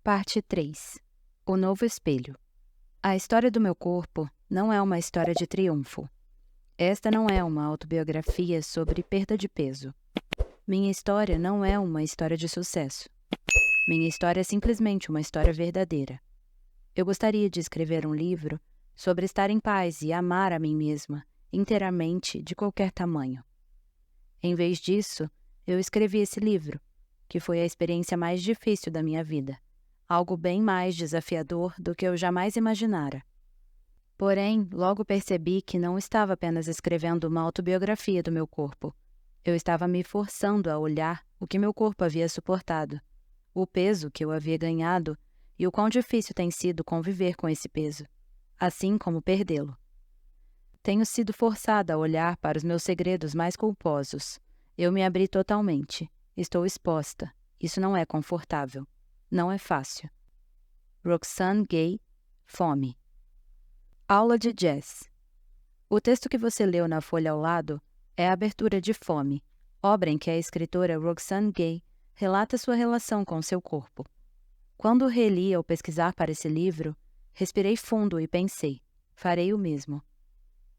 Parte 3. O novo espelho. A história do meu corpo não é uma história de triunfo. Esta não é uma autobiografia sobre perda de peso. Minha história não é uma história de sucesso. Minha história é simplesmente uma história verdadeira. Eu gostaria de escrever um livro sobre estar em paz e amar a mim mesma, inteiramente, de qualquer tamanho. Em vez disso, eu escrevi esse livro, que foi a experiência mais difícil da minha vida. Algo bem mais desafiador do que eu jamais imaginara. Porém, logo percebi que não estava apenas escrevendo uma autobiografia do meu corpo. Eu estava me forçando a olhar o que meu corpo havia suportado, o peso que eu havia ganhado e o quão difícil tem sido conviver com esse peso, assim como perdê-lo. Tenho sido forçada a olhar para os meus segredos mais culposos. Eu me abri totalmente. Estou exposta. Isso não é confortável. Não é fácil. Roxane Gay, Fome. Aula de jazz. O texto que você leu na folha ao lado é a abertura de Fome, obra em que a escritora Roxane Gay relata sua relação com seu corpo. Quando reli ao pesquisar para esse livro, respirei fundo e pensei, farei o mesmo.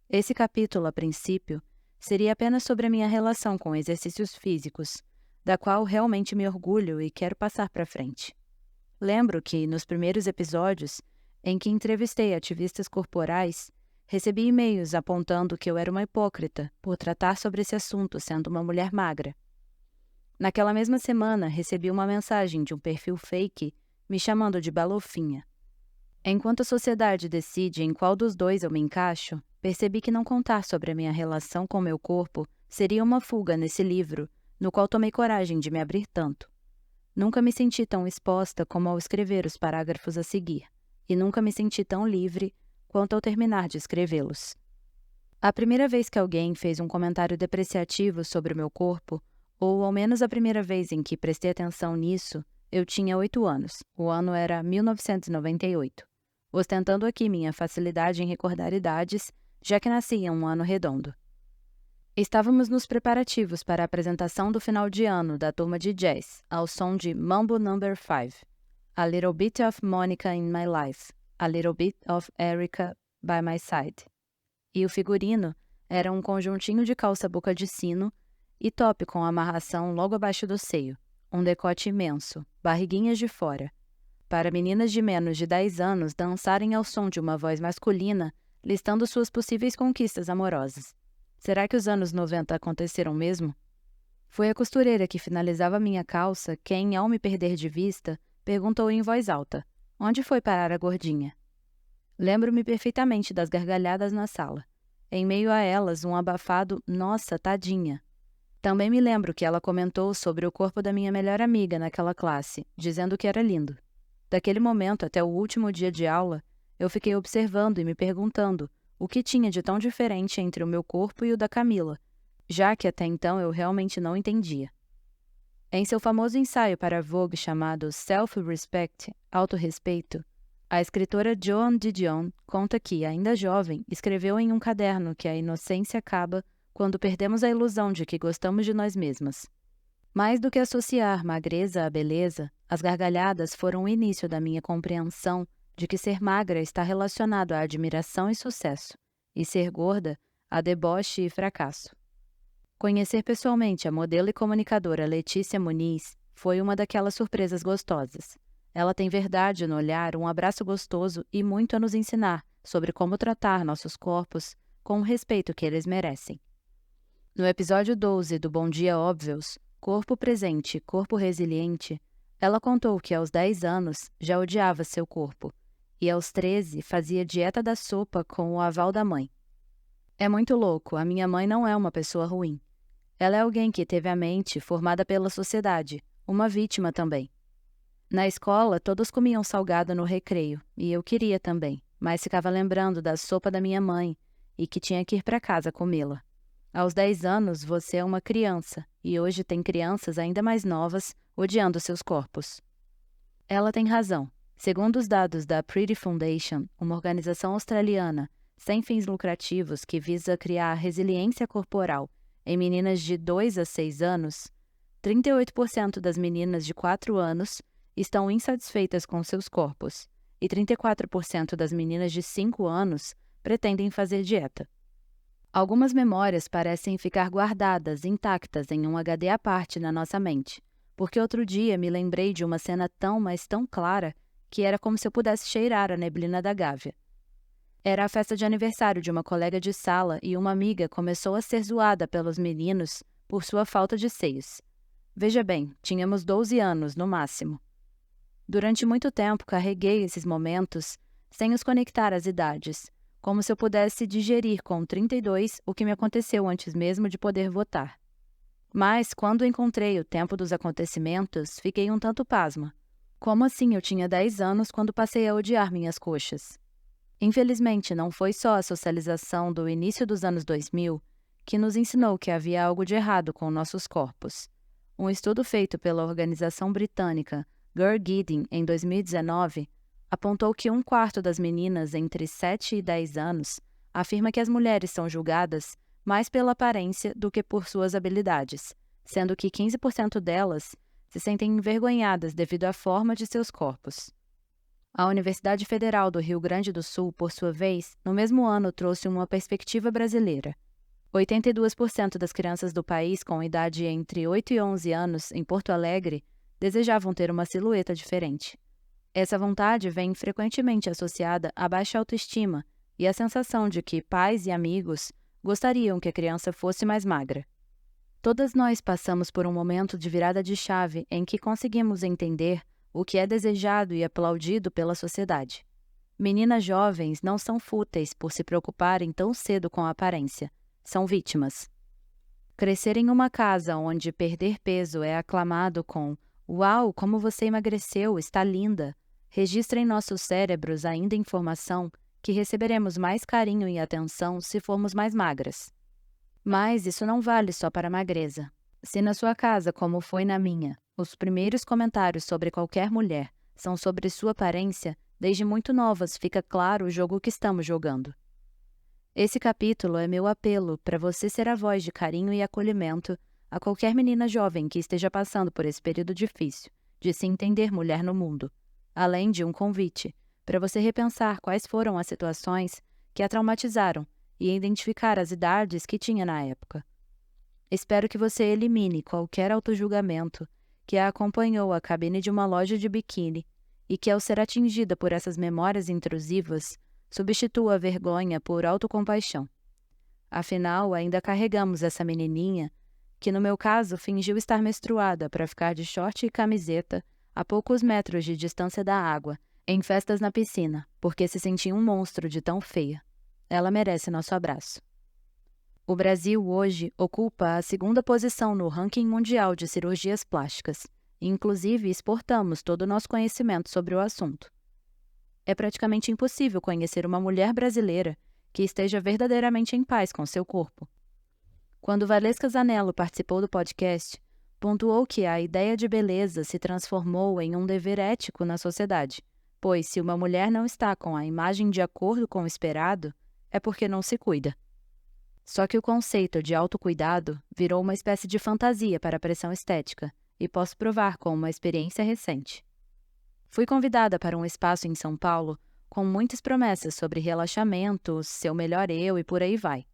Esse capítulo, a princípio, seria apenas sobre a minha relação com exercícios físicos, da qual realmente me orgulho e quero passar para frente. Lembro que, nos primeiros episódios, em que entrevistei ativistas corporais, recebi e-mails apontando que eu era uma hipócrita por tratar sobre esse assunto sendo uma mulher magra. Naquela mesma semana, recebi uma mensagem de um perfil fake me chamando de balofinha. Enquanto a sociedade decide em qual dos dois eu me encaixo, percebi que não contar sobre a minha relação com meu corpo seria uma fuga nesse livro, no qual tomei coragem de me abrir tanto. Nunca me senti tão exposta como ao escrever os parágrafos a seguir, e nunca me senti tão livre quanto ao terminar de escrevê-los. A primeira vez que alguém fez um comentário depreciativo sobre o meu corpo, ou ao menos a primeira vez em que prestei atenção nisso, eu tinha 8 anos, o ano era 1998, ostentando aqui minha facilidade em recordar idades, já que nasci em um ano redondo. Estávamos nos preparativos para a apresentação do final de ano da turma de jazz, ao som de Mambo No. 5, A Little Bit of Monica in My Life, A Little Bit of Erica by My Side. E o figurino era um conjuntinho de calça boca de sino e top com amarração logo abaixo do seio, um decote imenso, barriguinhas de fora. Para meninas de menos de 10 anos dançarem ao som de uma voz masculina, listando suas possíveis conquistas amorosas. Será que os anos 90 aconteceram mesmo? Foi a costureira que finalizava minha calça quem, ao me perder de vista, perguntou em voz alta, onde foi parar a gordinha? Lembro-me perfeitamente das gargalhadas na sala. Em meio a elas, um abafado, nossa, tadinha. Também me lembro que ela comentou sobre o corpo da minha melhor amiga naquela classe, dizendo que era lindo. Daquele momento até o último dia de aula, eu fiquei observando e me perguntando o que tinha de tão diferente entre o meu corpo e o da Camila, já que até então eu realmente não entendia. Em seu famoso ensaio para a Vogue chamado Self-Respect, Autorrespeito, a escritora Joan Didion conta que, ainda jovem, escreveu em um caderno que a inocência acaba quando perdemos a ilusão de que gostamos de nós mesmas. Mais do que associar magreza à beleza, as gargalhadas foram o início da minha compreensão de que ser magra está relacionado à admiração e sucesso, e ser gorda a deboche e fracasso. Conhecer pessoalmente a modelo e comunicadora Letícia Muniz foi uma daquelas surpresas gostosas. Ela tem verdade no olhar, um abraço gostoso e muito a nos ensinar sobre como tratar nossos corpos com o respeito que eles merecem. No episódio 12 do Bom Dia Óbvios, Corpo Presente, Corpo Resiliente, ela contou que aos 10 anos já odiava seu corpo, e aos 13 fazia dieta da sopa com o aval da mãe. É muito louco, a minha mãe não é uma pessoa ruim. Ela é alguém que teve a mente formada pela sociedade, uma vítima também. Na escola, todos comiam salgado no recreio, e eu queria também, mas ficava lembrando da sopa da minha mãe e que tinha que ir para casa comê-la. Aos 10 anos, você é uma criança, e hoje tem crianças ainda mais novas odiando seus corpos. Ela tem razão. Segundo os dados da Pretty Foundation, uma organização australiana sem fins lucrativos que visa criar resiliência corporal em meninas de 2 a 6 anos, 38% das meninas de 4 anos estão insatisfeitas com seus corpos, e 34% das meninas de 5 anos pretendem fazer dieta. Algumas memórias parecem ficar guardadas, intactas em um HD à parte na nossa mente, porque outro dia me lembrei de uma cena tão, mas tão clara que era como se eu pudesse cheirar a neblina da Gávea. Era a festa de aniversário de uma colega de sala e uma amiga começou a ser zoada pelos meninos por sua falta de seios. Veja bem, tínhamos 12 anos, no máximo. Durante muito tempo carreguei esses momentos sem os conectar às idades, como se eu pudesse digerir com 32 o que me aconteceu antes mesmo de poder votar. Mas, quando encontrei o tempo dos acontecimentos, fiquei um tanto pasma. Como assim eu tinha 10 anos quando passei a odiar minhas coxas? Infelizmente, não foi só a socialização do início dos anos 2000 que nos ensinou que havia algo de errado com nossos corpos. Um estudo feito pela organização britânica Girl Guiding em 2019 apontou que 1/4 das meninas entre 7 e 10 anos afirma que as mulheres são julgadas mais pela aparência do que por suas habilidades, sendo que 15% delas se sentem envergonhadas devido à forma de seus corpos. A Universidade Federal do Rio Grande do Sul, por sua vez, no mesmo ano trouxe uma perspectiva brasileira. 82% das crianças do país com idade entre 8 e 11 anos, em Porto Alegre, desejavam ter uma silhueta diferente. Essa vontade vem frequentemente associada à baixa autoestima e à sensação de que pais e amigos gostariam que a criança fosse mais magra. Todas nós passamos por um momento de virada de chave em que conseguimos entender o que é desejado e aplaudido pela sociedade. Meninas jovens não são fúteis por se preocuparem tão cedo com a aparência, são vítimas. Crescer em uma casa onde perder peso é aclamado com "Uau, como você emagreceu, está linda", registra em nossos cérebros ainda informação que receberemos mais carinho e atenção se formos mais magras. Mas isso não vale só para a magreza. Se na sua casa, como foi na minha, os primeiros comentários sobre qualquer mulher são sobre sua aparência, desde muito novas fica claro o jogo que estamos jogando. Esse capítulo é meu apelo para você ser a voz de carinho e acolhimento a qualquer menina jovem que esteja passando por esse período difícil de se entender mulher no mundo, além de um convite para você repensar quais foram as situações que a traumatizaram e identificar as idades que tinha na época. Espero que você elimine qualquer autojulgamento que a acompanhou à cabine de uma loja de biquíni e que, ao ser atingida por essas memórias intrusivas, substitua a vergonha por autocompaixão. Afinal, ainda carregamos essa menininha que, no meu caso, fingiu estar menstruada para ficar de short e camiseta a poucos metros de distância da água, em festas na piscina, porque se sentia um monstro de tão feia. Ela merece nosso abraço. O Brasil, hoje, ocupa a 2ª posição no ranking mundial de cirurgias plásticas, e inclusive exportamos todo o nosso conhecimento sobre o assunto. É praticamente impossível conhecer uma mulher brasileira que esteja verdadeiramente em paz com seu corpo. Quando Valesca Zanello participou do podcast, pontuou que a ideia de beleza se transformou em um dever ético na sociedade, pois se uma mulher não está com a imagem de acordo com o esperado, é porque não se cuida. Só que o conceito de autocuidado virou uma espécie de fantasia para a pressão estética, e posso provar com uma experiência recente. Fui convidada para um espaço em São Paulo com muitas promessas sobre relaxamento, seu melhor eu e por aí vai.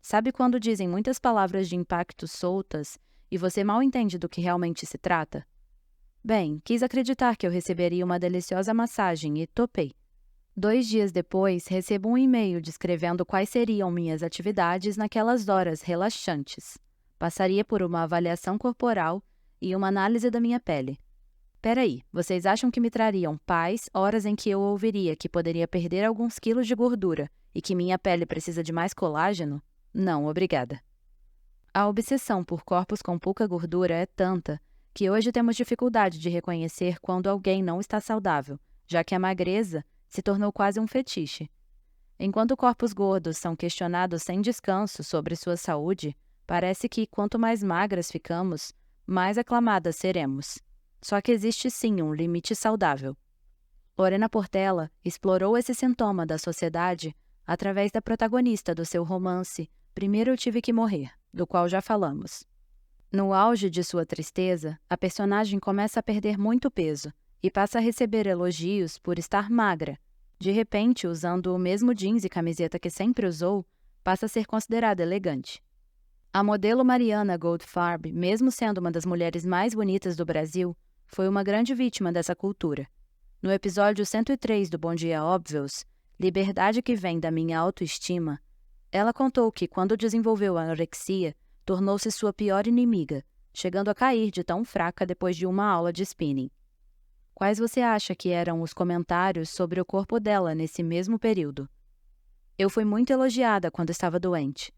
Sabe quando dizem muitas palavras de impacto soltas e você mal entende do que realmente se trata? Bem, quis acreditar que eu receberia uma deliciosa massagem e topei. 2 dias depois, recebo um e-mail descrevendo quais seriam minhas atividades naquelas horas relaxantes. Passaria por uma avaliação corporal e uma análise da minha pele. Peraí, vocês acham que me trariam paz horas em que eu ouviria que poderia perder alguns quilos de gordura e que minha pele precisa de mais colágeno? Não, obrigada. A obsessão por corpos com pouca gordura é tanta que hoje temos dificuldade de reconhecer quando alguém não está saudável, já que a magreza se tornou quase um fetiche. Enquanto corpos gordos são questionados sem descanso sobre sua saúde, parece que quanto mais magras ficamos, mais aclamadas seremos. Só que existe sim um limite saudável. Lorena Portela explorou esse sintoma da sociedade através da protagonista do seu romance Primeiro Eu Tive que Morrer, do qual já falamos. No auge de sua tristeza, a personagem começa a perder muito peso e passa a receber elogios por estar magra. De repente, usando o mesmo jeans e camiseta que sempre usou, passa a ser considerada elegante. A modelo Mariana Goldfarb, mesmo sendo uma das mulheres mais bonitas do Brasil, foi uma grande vítima dessa cultura. No episódio 103 do Bom Dia Óbvios, Liberdade que vem da minha autoestima, ela contou que, quando desenvolveu a anorexia, tornou-se sua pior inimiga, chegando a cair de tão fraca depois de uma aula de spinning. Quais você acha que eram os comentários sobre o corpo dela nesse mesmo período? Eu fui muito elogiada quando estava doente.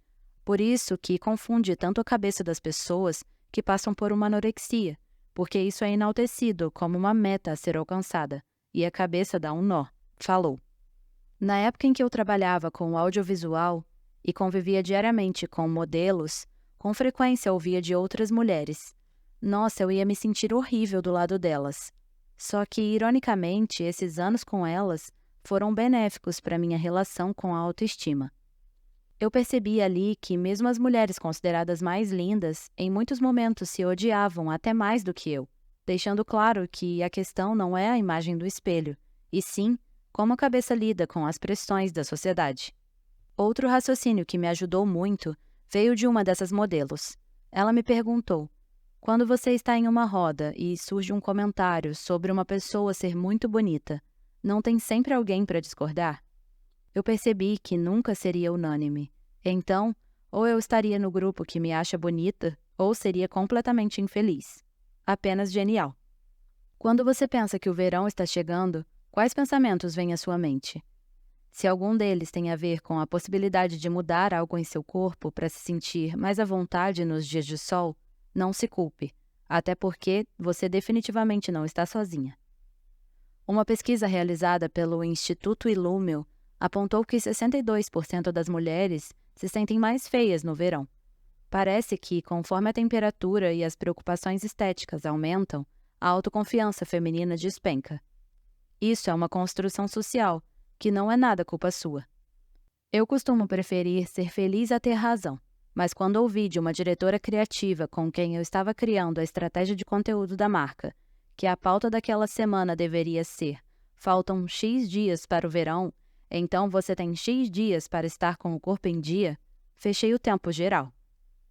Por isso que confunde tanto a cabeça das pessoas que passam por uma anorexia, porque isso é enaltecido como uma meta a ser alcançada, e a cabeça dá um nó, falou. Na época em que eu trabalhava com o audiovisual e convivia diariamente com modelos, com frequência ouvia de outras mulheres. Nossa, eu ia me sentir horrível do lado delas. Só que, ironicamente, esses anos com elas foram benéficos para minha relação com a autoestima. Eu percebi ali que mesmo as mulheres consideradas mais lindas, em muitos momentos se odiavam até mais do que eu, deixando claro que a questão não é a imagem do espelho, e sim como a cabeça lida com as pressões da sociedade. Outro raciocínio que me ajudou muito veio de uma dessas modelos. Ela me perguntou: quando você está em uma roda e surge um comentário sobre uma pessoa ser muito bonita, não tem sempre alguém para discordar? Eu percebi que nunca seria unânime. Então, ou eu estaria no grupo que me acha bonita, ou seria completamente infeliz. Apenas genial. Quando você pensa que o verão está chegando, quais pensamentos vêm à sua mente? Se algum deles tem a ver com a possibilidade de mudar algo em seu corpo para se sentir mais à vontade nos dias de sol, não se culpe, até porque você definitivamente não está sozinha. Uma pesquisa realizada pelo Instituto Illumio apontou que 62% das mulheres se sentem mais feias no verão. Parece que, conforme a temperatura e as preocupações estéticas aumentam, a autoconfiança feminina despenca. Isso é uma construção social, que não é nada culpa sua. Eu costumo preferir ser feliz a ter razão, mas quando ouvi de uma diretora criativa com quem eu estava criando a estratégia de conteúdo da marca, que a pauta daquela semana deveria ser: faltam X dias para o verão, então você tem X dias para estar com o corpo em dia, fechei o tempo geral.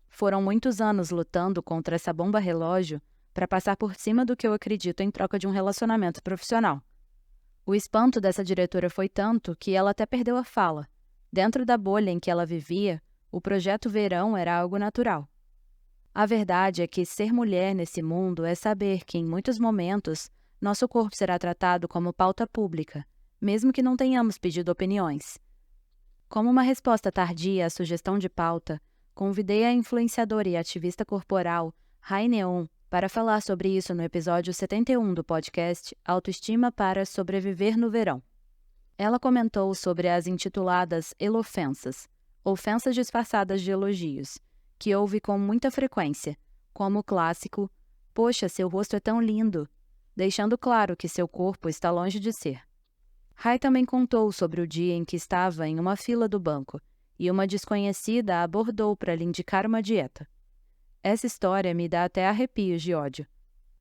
Foram muitos anos lutando contra essa bomba relógio para passar por cima do que eu acredito em troca de um relacionamento profissional. O espanto dessa diretora foi tanto que ela até perdeu a fala. Dentro da bolha em que ela vivia, o projeto Verão era algo natural. A verdade é que ser mulher nesse mundo é saber que, em muitos momentos, nosso corpo será tratado como pauta pública, mesmo que não tenhamos pedido opiniões. Como uma resposta tardia à sugestão de pauta, convidei a influenciadora e ativista corporal Rai Neon para falar sobre isso no episódio 71 do podcast Autoestima para Sobreviver no Verão. Ela comentou sobre as intituladas elofensas, ofensas disfarçadas de elogios, que ouve com muita frequência, como o clássico: "Poxa, seu rosto é tão lindo", deixando claro que seu corpo está longe de ser. Rai também contou sobre o dia em que estava em uma fila do banco e uma desconhecida a abordou para lhe indicar uma dieta. Essa história me dá até arrepios de ódio.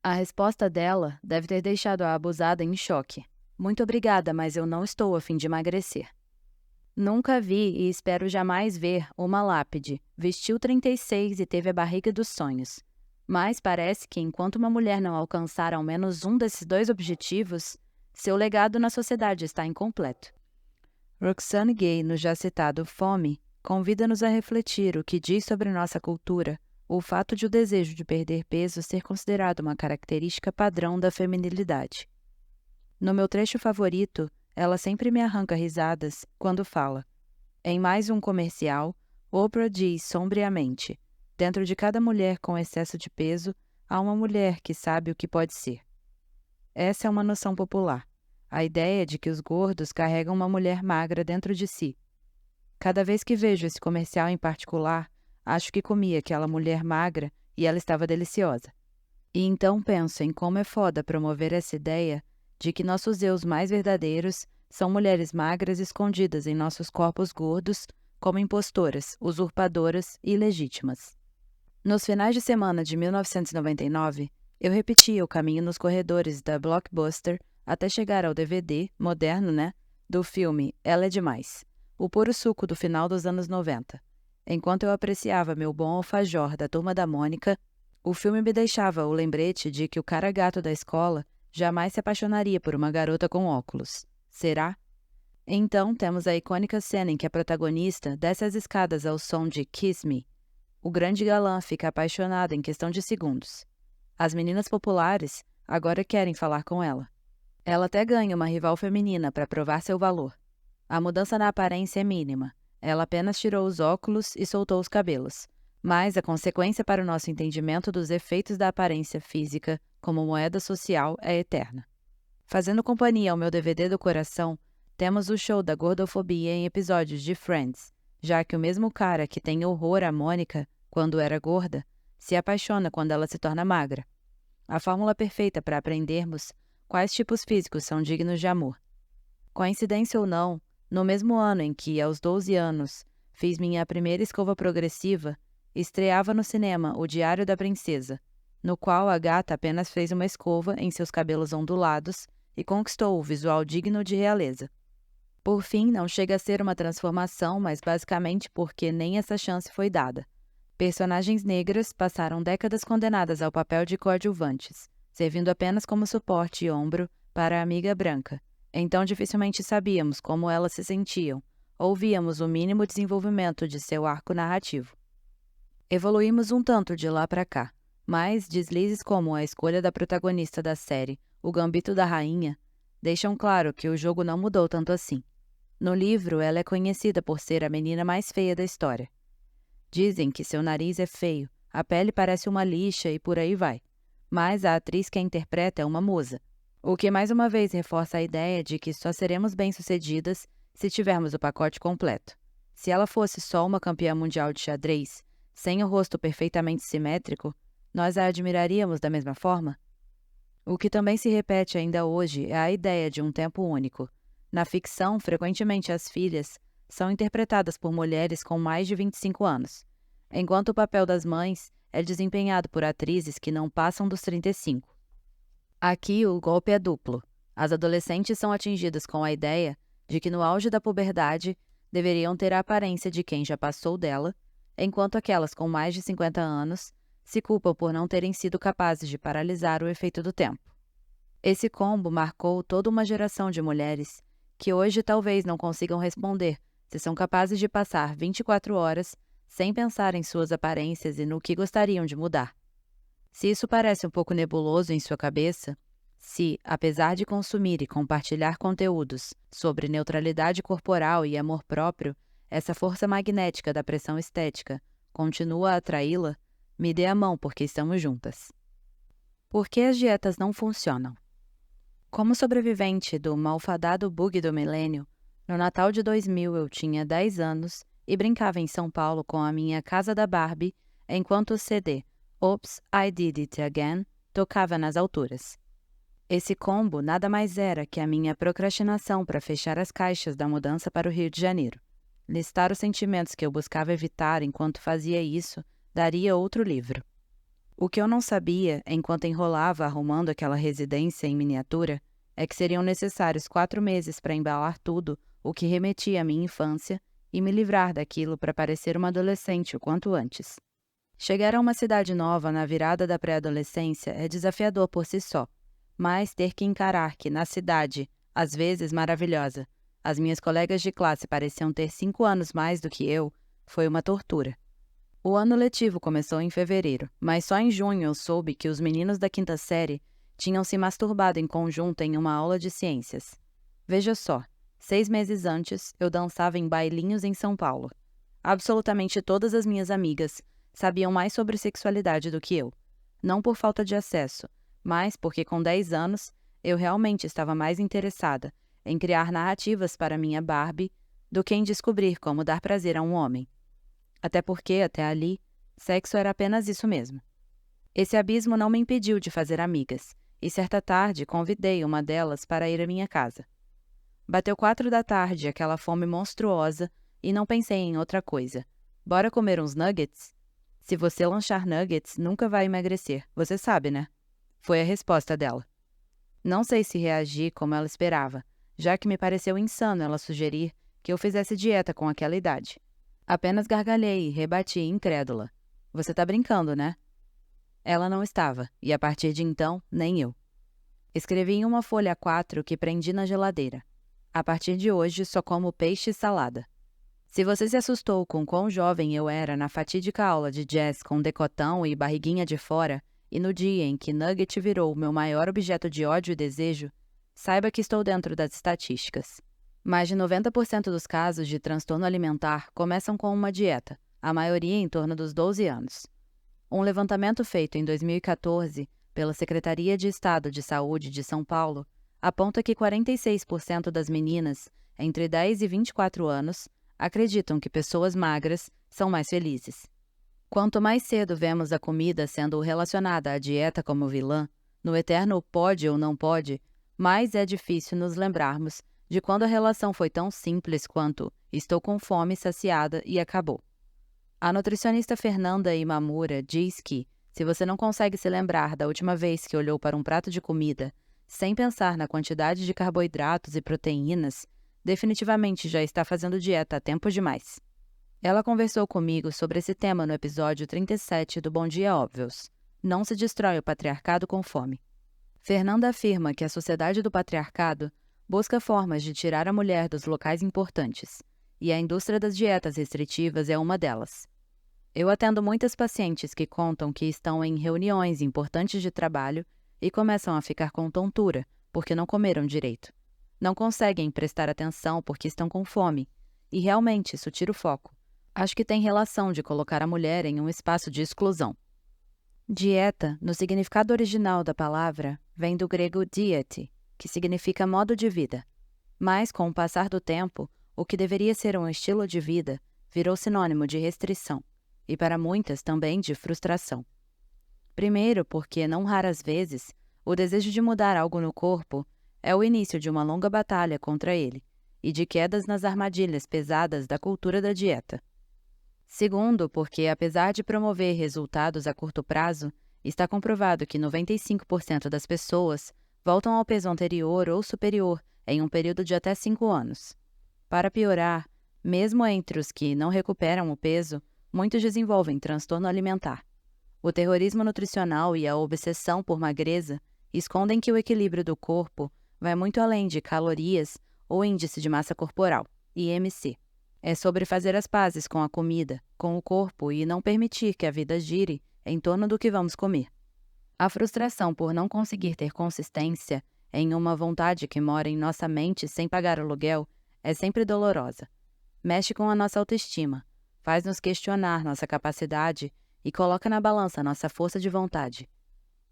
A resposta dela deve ter deixado a abusada em choque. "Muito obrigada, mas eu não estou a fim de emagrecer." Nunca vi e espero jamais ver uma lápide: "Vestiu 36 e teve a barriga dos sonhos." Mas parece que enquanto uma mulher não alcançar ao menos um desses dois objetivos, seu legado na sociedade está incompleto. Roxane Gay, no já citado Fome, convida-nos a refletir o que diz sobre nossa cultura o fato de o desejo de perder peso ser considerado uma característica padrão da feminilidade. No meu trecho favorito, ela sempre me arranca risadas quando fala. Em mais um comercial, Oprah diz sombriamente: "Dentro de cada mulher com excesso de peso, há uma mulher que sabe o que pode ser." Essa é uma noção popular, a ideia de que os gordos carregam uma mulher magra dentro de si. Cada vez que vejo esse comercial em particular, acho que comi aquela mulher magra e ela estava deliciosa. E então penso em como é foda promover essa ideia de que nossos eus mais verdadeiros são mulheres magras escondidas em nossos corpos gordos como impostoras, usurpadoras e ilegítimas. Nos finais de semana de 1999, Eu repetia o caminho nos corredores da Blockbuster até chegar ao DVD, moderno, né, do filme Ela é Demais, o puro suco do final dos anos 90. Enquanto eu apreciava meu bom alfajor da Turma da Mônica, o filme me deixava o lembrete de que o cara gato da escola jamais se apaixonaria por uma garota com óculos. Será? Então temos a icônica cena em que a protagonista desce as escadas ao som de Kiss Me. O grande galã fica apaixonado em questão de segundos. As meninas populares agora querem falar com ela. Ela até ganha uma rival feminina para provar seu valor. A mudança na aparência é mínima. Ela apenas tirou os óculos e soltou os cabelos. Mas a consequência para o nosso entendimento dos efeitos da aparência física como moeda social é eterna. Fazendo companhia ao meu DVD do coração, temos o show da gordofobia em episódios de Friends, já que o mesmo cara que tem horror a Mônica quando era gorda, se apaixona quando ela se torna magra. A fórmula perfeita para aprendermos quais tipos físicos são dignos de amor. Coincidência ou não, no mesmo ano em que, aos 12 anos, fiz minha primeira escova progressiva, estreava no cinema O Diário da Princesa, no qual a gata apenas fez uma escova em seus cabelos ondulados e conquistou o visual digno de realeza. Por fim, não chega a ser uma transformação, mas basicamente porque nem essa chance foi dada. Personagens negras passaram décadas condenadas ao papel de coadjuvantes, servindo apenas como suporte e ombro para a amiga branca. Então dificilmente sabíamos como elas se sentiam, ou víamos o mínimo desenvolvimento de seu arco narrativo. Evoluímos um tanto de lá para cá, mas deslizes como a escolha da protagonista da série, O Gambito da Rainha, deixam claro que o jogo não mudou tanto assim. No livro, ela é conhecida por ser a menina mais feia da história. Dizem que seu nariz é feio, a pele parece uma lixa e por aí vai. Mas a atriz que a interpreta é uma musa, o que mais uma vez reforça a ideia de que só seremos bem-sucedidas se tivermos o pacote completo. Se ela fosse só uma campeã mundial de xadrez, sem o rosto perfeitamente simétrico, nós a admiraríamos da mesma forma? O que também se repete ainda hoje é a ideia de um tempo único. Na ficção, frequentemente as filhas são interpretadas por mulheres com mais de 25 anos, enquanto o papel das mães é desempenhado por atrizes que não passam dos 35. Aqui o golpe é duplo. As adolescentes são atingidas com a ideia de que no auge da puberdade deveriam ter a aparência de quem já passou dela, enquanto aquelas com mais de 50 anos se culpam por não terem sido capazes de paralisar o efeito do tempo. Esse combo marcou toda uma geração de mulheres que hoje talvez não consigam responder se são capazes de passar 24 horas sem pensar em suas aparências e no que gostariam de mudar. Se isso parece um pouco nebuloso em sua cabeça, se, apesar de consumir e compartilhar conteúdos sobre neutralidade corporal e amor próprio, essa força magnética da pressão estética continua a atraí-la, me dê a mão porque estamos juntas. Por que as dietas não funcionam? Como sobrevivente do malfadado bug do milênio, no Natal de 2000 eu tinha 10 anos e brincava em São Paulo com a minha casa da Barbie, enquanto o CD Oops, I Did It Again tocava nas alturas. Esse combo nada mais era que a minha procrastinação para fechar as caixas da mudança para o Rio de Janeiro. Listar os sentimentos que eu buscava evitar enquanto fazia isso daria outro livro. O que eu não sabia, enquanto enrolava arrumando aquela residência em miniatura, é que seriam necessários 4 meses para embalar tudo o que remetia à minha infância e me livrar daquilo para parecer uma adolescente o quanto antes. Chegar a uma cidade nova na virada da pré-adolescência é desafiador por si só, mas ter que encarar que na cidade, às vezes maravilhosa, as minhas colegas de classe pareciam ter 5 anos mais do que eu, foi uma tortura. O ano letivo começou em fevereiro, mas só em junho eu soube que os meninos da 5ª série tinham se masturbado em conjunto em uma aula de ciências. Veja só, 6 meses antes eu dançava em bailinhos em São Paulo. Absolutamente todas as minhas amigas sabiam mais sobre sexualidade do que eu. Não por falta de acesso, mas porque com 10 anos eu realmente estava mais interessada em criar narrativas para minha Barbie do que em descobrir como dar prazer a um homem. Até porque, até ali, sexo era apenas isso mesmo. Esse abismo não me impediu de fazer amigas, e certa tarde convidei uma delas para ir à minha casa. Bateu 4 da tarde, aquela fome monstruosa, e não pensei em outra coisa. Bora comer uns nuggets? Se você lanchar nuggets, nunca vai emagrecer, você sabe, né? foi a resposta dela. Não sei se reagi como ela esperava, já que me pareceu insano ela sugerir que eu fizesse dieta com aquela idade. Apenas gargalhei e rebati incrédula. Você tá brincando, né? Ela não estava, e a partir de então, nem eu. Escrevi em uma folha A4 que prendi na geladeira. A partir de hoje, só como peixe e salada. Se você se assustou com quão jovem eu era na fatídica aula de jazz com decotão e barriguinha de fora, e no dia em que Nugget virou o meu maior objeto de ódio e desejo, saiba que estou dentro das estatísticas. Mais de 90% dos casos de transtorno alimentar começam com uma dieta, a maioria em torno dos 12 anos. Um levantamento feito em 2014 pela Secretaria de Estado de Saúde de São Paulo aponta que 46% das meninas entre 10 e 24 anos acreditam que pessoas magras são mais felizes. Quanto mais cedo vemos a comida sendo relacionada à dieta como vilã, no eterno pode ou não pode, mais é difícil nos lembrarmos de quando a relação foi tão simples quanto estou com fome saciada e acabou. A nutricionista Fernanda Imamura diz que, se você não consegue se lembrar da última vez que olhou para um prato de comida, sem pensar na quantidade de carboidratos e proteínas, definitivamente já está fazendo dieta há tempo demais. Ela conversou comigo sobre esse tema no episódio 37 do Bom Dia Óbvios. Não se destrói o patriarcado com fome. Fernanda afirma que a sociedade do patriarcado busca formas de tirar a mulher dos locais importantes, e a indústria das dietas restritivas é uma delas. Eu atendo muitas pacientes que contam que estão em reuniões importantes de trabalho e começam a ficar com tontura porque não comeram direito. Não conseguem prestar atenção porque estão com fome, e realmente isso tira o foco. Acho que tem relação de colocar a mulher em um espaço de exclusão. Dieta, no significado original da palavra, vem do grego diete, que significa modo de vida. Mas, com o passar do tempo, o que deveria ser um estilo de vida virou sinônimo de restrição, e para muitas também de frustração. Primeiro, porque, não raras vezes, o desejo de mudar algo no corpo é o início de uma longa batalha contra ele, e de quedas nas armadilhas pesadas da cultura da dieta. Segundo, porque, apesar de promover resultados a curto prazo, está comprovado que 95% das pessoas voltam ao peso anterior ou superior em um período de até 5 anos. Para piorar, mesmo entre os que não recuperam o peso, muitos desenvolvem transtorno alimentar. O terrorismo nutricional e a obsessão por magreza escondem que o equilíbrio do corpo vai muito além de calorias ou índice de massa corporal, IMC. É sobre fazer as pazes com a comida, com o corpo e não permitir que a vida gire em torno do que vamos comer. A frustração por não conseguir ter consistência em uma vontade que mora em nossa mente sem pagar aluguel é sempre dolorosa. Mexe com a nossa autoestima, faz-nos questionar nossa capacidade e coloca na balança nossa força de vontade.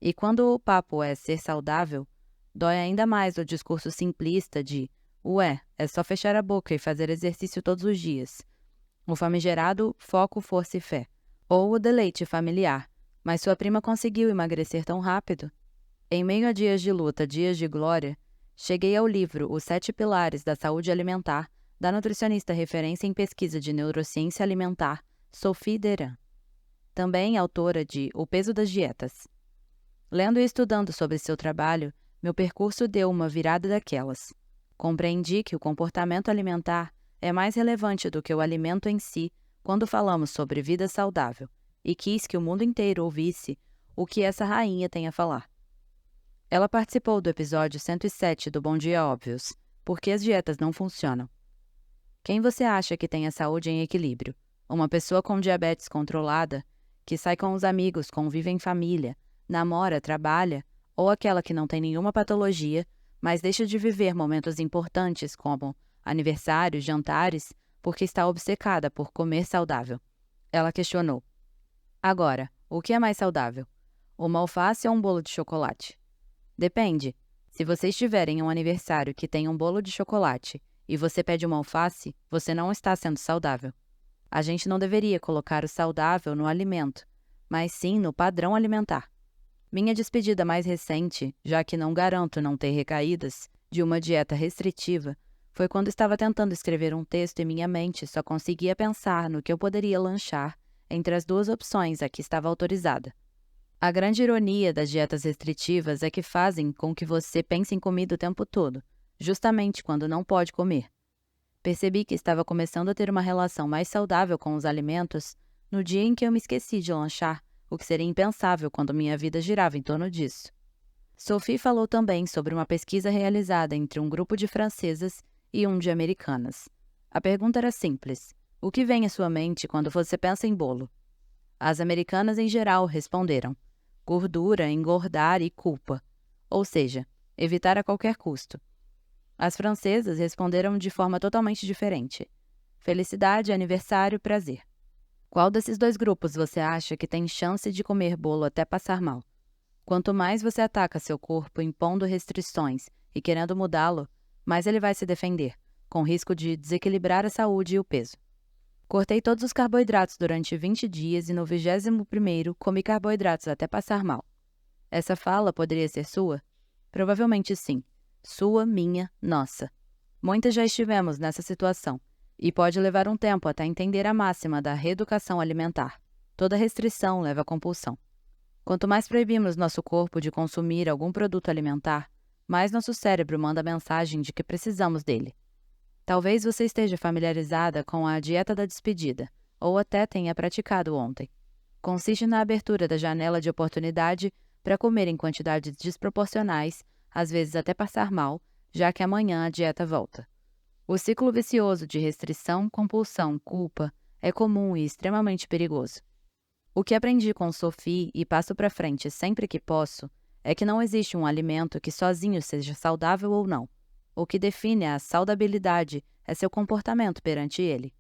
E quando o papo é ser saudável, dói ainda mais o discurso simplista de ué, é só fechar a boca e fazer exercício todos os dias. O famigerado foco, força e fé. Ou o deleite familiar. Mas sua prima conseguiu emagrecer tão rápido? Em meio a dias de luta, dias de glória, cheguei ao livro Os 7 Pilares da Saúde Alimentar, da nutricionista referência em pesquisa de neurociência alimentar, Sophie Deran. Também autora de O Peso das Dietas. Lendo e estudando sobre seu trabalho, meu percurso deu uma virada daquelas. Compreendi que o comportamento alimentar é mais relevante do que o alimento em si quando falamos sobre vida saudável, e quis que o mundo inteiro ouvisse o que essa rainha tem a falar. Ela participou do episódio 107 do Bom Dia Óbvios, Porque as dietas não funcionam. Quem você acha que tem a saúde em equilíbrio? Uma pessoa com diabetes controlada, que sai com os amigos, convive em família, namora, trabalha, ou aquela que não tem nenhuma patologia, mas deixa de viver momentos importantes como aniversários, jantares, porque está obcecada por comer saudável? Ela questionou. Agora, o que é mais saudável? Uma alface ou um bolo de chocolate? Depende. Se você estiver em um aniversário que tem um bolo de chocolate e você pede uma alface, você não está sendo saudável. A gente não deveria colocar o saudável no alimento, mas sim no padrão alimentar. Minha despedida mais recente, já que não garanto não ter recaídas, de uma dieta restritiva, foi quando estava tentando escrever um texto e minha mente só conseguia pensar no que eu poderia lanchar entre as duas opções a que estava autorizada. A grande ironia das dietas restritivas é que fazem com que você pense em comida o tempo todo, justamente quando não pode comer. Percebi que estava começando a ter uma relação mais saudável com os alimentos no dia em que eu me esqueci de lanchar, o que seria impensável quando minha vida girava em torno disso. Sophie falou também sobre uma pesquisa realizada entre um grupo de francesas e um de americanas. A pergunta era simples: o que vem à sua mente quando você pensa em bolo? As americanas em geral responderam: gordura, engordar e culpa, ou seja, evitar a qualquer custo. As francesas responderam de forma totalmente diferente: felicidade, aniversário, prazer. Qual desses dois grupos você acha que tem chance de comer bolo até passar mal? Quanto mais você ataca seu corpo impondo restrições e querendo mudá-lo, mais ele vai se defender, com risco de desequilibrar a saúde e o peso. Cortei todos os carboidratos durante 20 dias e no 21º comi carboidratos até passar mal. Essa fala poderia ser sua? Provavelmente sim. Sua, minha, nossa. Muitas já estivemos nessa situação, e pode levar um tempo até entender a máxima da reeducação alimentar. Toda restrição leva à compulsão. Quanto mais proibimos nosso corpo de consumir algum produto alimentar, mais nosso cérebro manda a mensagem de que precisamos dele. Talvez você esteja familiarizada com a dieta da despedida, ou até tenha praticado ontem. Consiste na abertura da janela de oportunidade para comer em quantidades desproporcionais, às vezes até passar mal, já que amanhã a dieta volta. O ciclo vicioso de restrição, compulsão, culpa é comum e extremamente perigoso. O que aprendi com Sophie e passo para frente sempre que posso é que não existe um alimento que sozinho seja saudável ou não. O que define a saudabilidade é seu comportamento perante ele.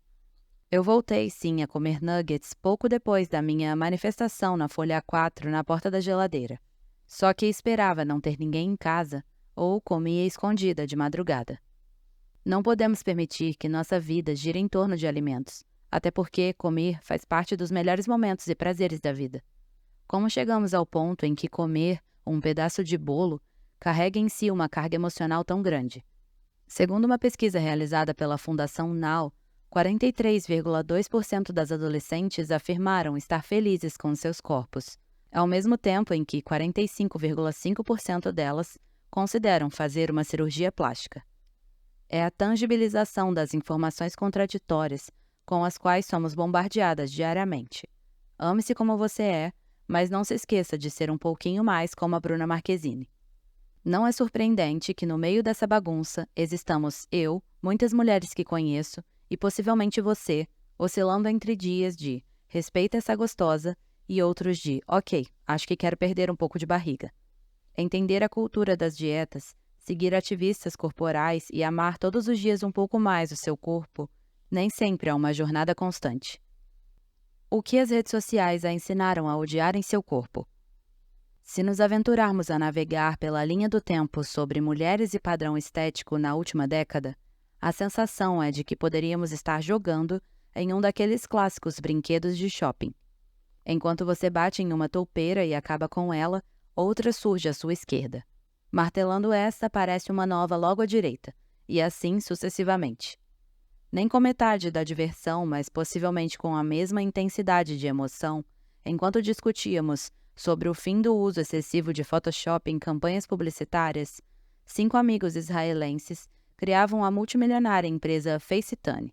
Eu voltei, sim, a comer nuggets pouco depois da minha manifestação na folha A4 na porta da geladeira. Só que esperava não ter ninguém em casa ou comia escondida de madrugada. Não podemos permitir que nossa vida gire em torno de alimentos, até porque comer faz parte dos melhores momentos e prazeres da vida. Como chegamos ao ponto em que comer um pedaço de bolo carrega em si uma carga emocional tão grande? Segundo uma pesquisa realizada pela Fundação Now, 43,2% das adolescentes afirmaram estar felizes com seus corpos, ao mesmo tempo em que 45,5% delas consideram fazer uma cirurgia plástica. É a tangibilização das informações contraditórias com as quais somos bombardeadas diariamente. Ame-se como você é, mas não se esqueça de ser um pouquinho mais como a Bruna Marquezine. Não é surpreendente que no meio dessa bagunça existamos eu, muitas mulheres que conheço, e possivelmente você, oscilando entre dias de respeita essa gostosa e outros de ok, acho que quero perder um pouco de barriga. Entender a cultura das dietas, seguir ativistas corporais e amar todos os dias um pouco mais o seu corpo, nem sempre é uma jornada constante. O que as redes sociais a ensinaram a odiar em seu corpo? Se nos aventurarmos a navegar pela linha do tempo sobre mulheres e padrão estético na última década, a sensação é de que poderíamos estar jogando em um daqueles clássicos brinquedos de shopping. Enquanto você bate em uma toupeira e acaba com ela, outra surge à sua esquerda. Martelando esta, aparece uma nova logo à direita, e assim sucessivamente. Nem com metade da diversão, mas possivelmente com a mesma intensidade de emoção, enquanto discutíamos sobre o fim do uso excessivo de Photoshop em campanhas publicitárias, 5 amigos israelenses criavam a multimilionária empresa Facetune.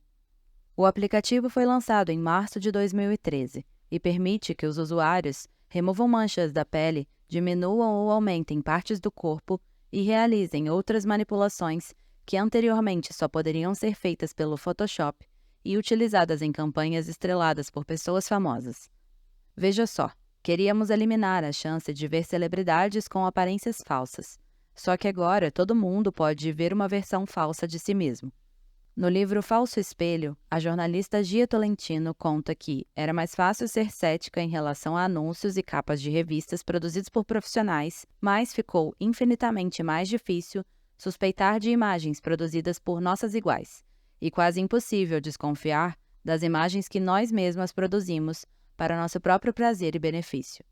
O aplicativo foi lançado em março de 2013 e permite que os usuários removam manchas da pele, diminuam ou aumentem partes do corpo e realizem outras manipulações que anteriormente só poderiam ser feitas pelo Photoshop e utilizadas em campanhas estreladas por pessoas famosas. Veja só, queríamos eliminar a chance de ver celebridades com aparências falsas. Só que agora todo mundo pode ver uma versão falsa de si mesmo. No livro Falso Espelho, a jornalista Gia Tolentino conta que era mais fácil ser cética em relação a anúncios e capas de revistas produzidos por profissionais, mas ficou infinitamente mais difícil suspeitar de imagens produzidas por nossas iguais, e quase impossível desconfiar das imagens que nós mesmas produzimos para nosso próprio prazer e benefício.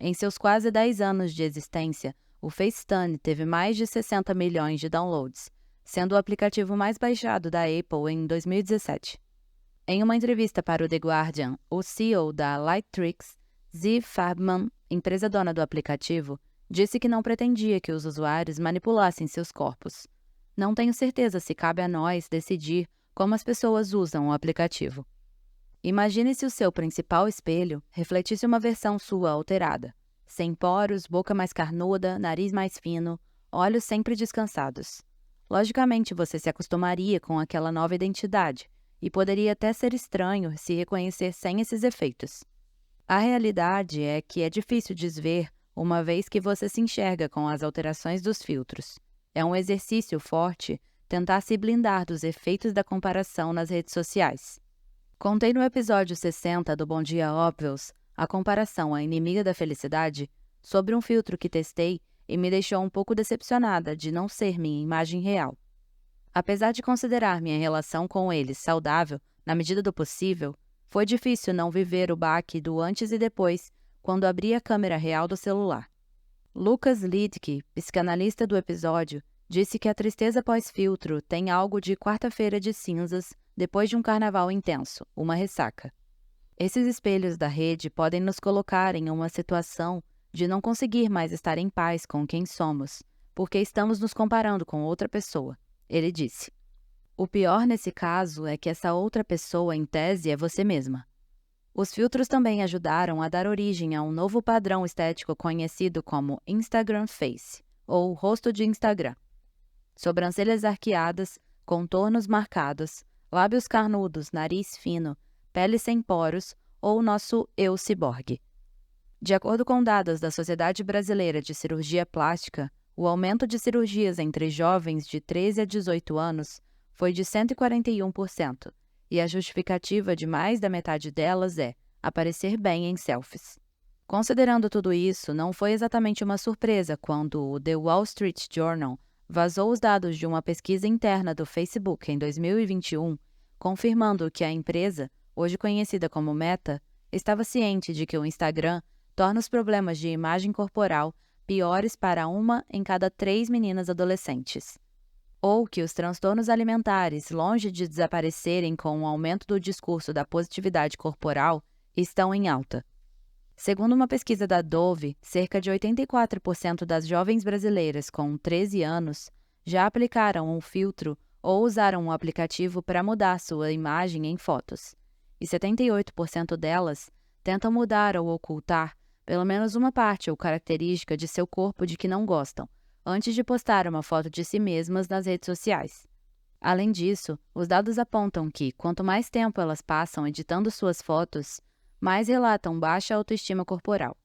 Em seus quase 10 anos de existência, o Facetune teve mais de 60 milhões de downloads, sendo o aplicativo mais baixado da Apple em 2017. Em uma entrevista para o The Guardian, o CEO da Lightricks, Ziv Farbman, empresa dona do aplicativo, disse que não pretendia que os usuários manipulassem seus corpos. Não tenho certeza se cabe a nós decidir como as pessoas usam o aplicativo. Imagine se o seu principal espelho refletisse uma versão sua alterada, sem poros, boca mais carnuda, nariz mais fino, olhos sempre descansados. Logicamente, você se acostumaria com aquela nova identidade e poderia até ser estranho se reconhecer sem esses efeitos. A realidade é que é difícil desver uma vez que você se enxerga com as alterações dos filtros. É um exercício forte tentar se blindar dos efeitos da comparação nas redes sociais. Contei no episódio 60 do Bom Dia Óbvios a comparação à inimiga da felicidade sobre um filtro que testei e me deixou um pouco decepcionada de não ser minha imagem real. Apesar de considerar minha relação com eles saudável na medida do possível, foi difícil não viver o baque do antes e depois quando abri a câmera real do celular. Lucas Lidke, psicanalista do episódio, disse que a tristeza pós-filtro tem algo de quarta-feira de cinzas depois de um carnaval intenso, uma ressaca. Esses espelhos da rede podem nos colocar em uma situação de não conseguir mais estar em paz com quem somos, porque estamos nos comparando com outra pessoa, ele disse. O pior nesse caso é que essa outra pessoa, em tese, é você mesma. Os filtros também ajudaram a dar origem a um novo padrão estético conhecido como Instagram Face, ou rosto de Instagram. Sobrancelhas arqueadas, contornos marcados, lábios carnudos, nariz fino, pele sem poros ou o nosso eu ciborgue. De acordo com dados da Sociedade Brasileira de Cirurgia Plástica, o aumento de cirurgias entre jovens de 13 a 18 anos foi de 141%, e a justificativa de mais da metade delas é aparecer bem em selfies. Considerando tudo isso, não foi exatamente uma surpresa quando o The Wall Street Journal vazou os dados de uma pesquisa interna do Facebook em 2021, confirmando que a empresa, hoje conhecida como Meta, estava ciente de que o Instagram torna os problemas de imagem corporal piores para 1 em cada 3 meninas adolescentes. Ou que os transtornos alimentares, longe de desaparecerem com o aumento do discurso da positividade corporal, estão em alta. Segundo uma pesquisa da Dove, cerca de 84% das jovens brasileiras com 13 anos já aplicaram um filtro ou usaram um aplicativo para mudar sua imagem em fotos, e 78% delas tentam mudar ou ocultar pelo menos uma parte ou característica de seu corpo de que não gostam, antes de postar uma foto de si mesmas nas redes sociais. Além disso, os dados apontam que, quanto mais tempo elas passam editando suas fotos, mais relatam baixa autoestima corporal.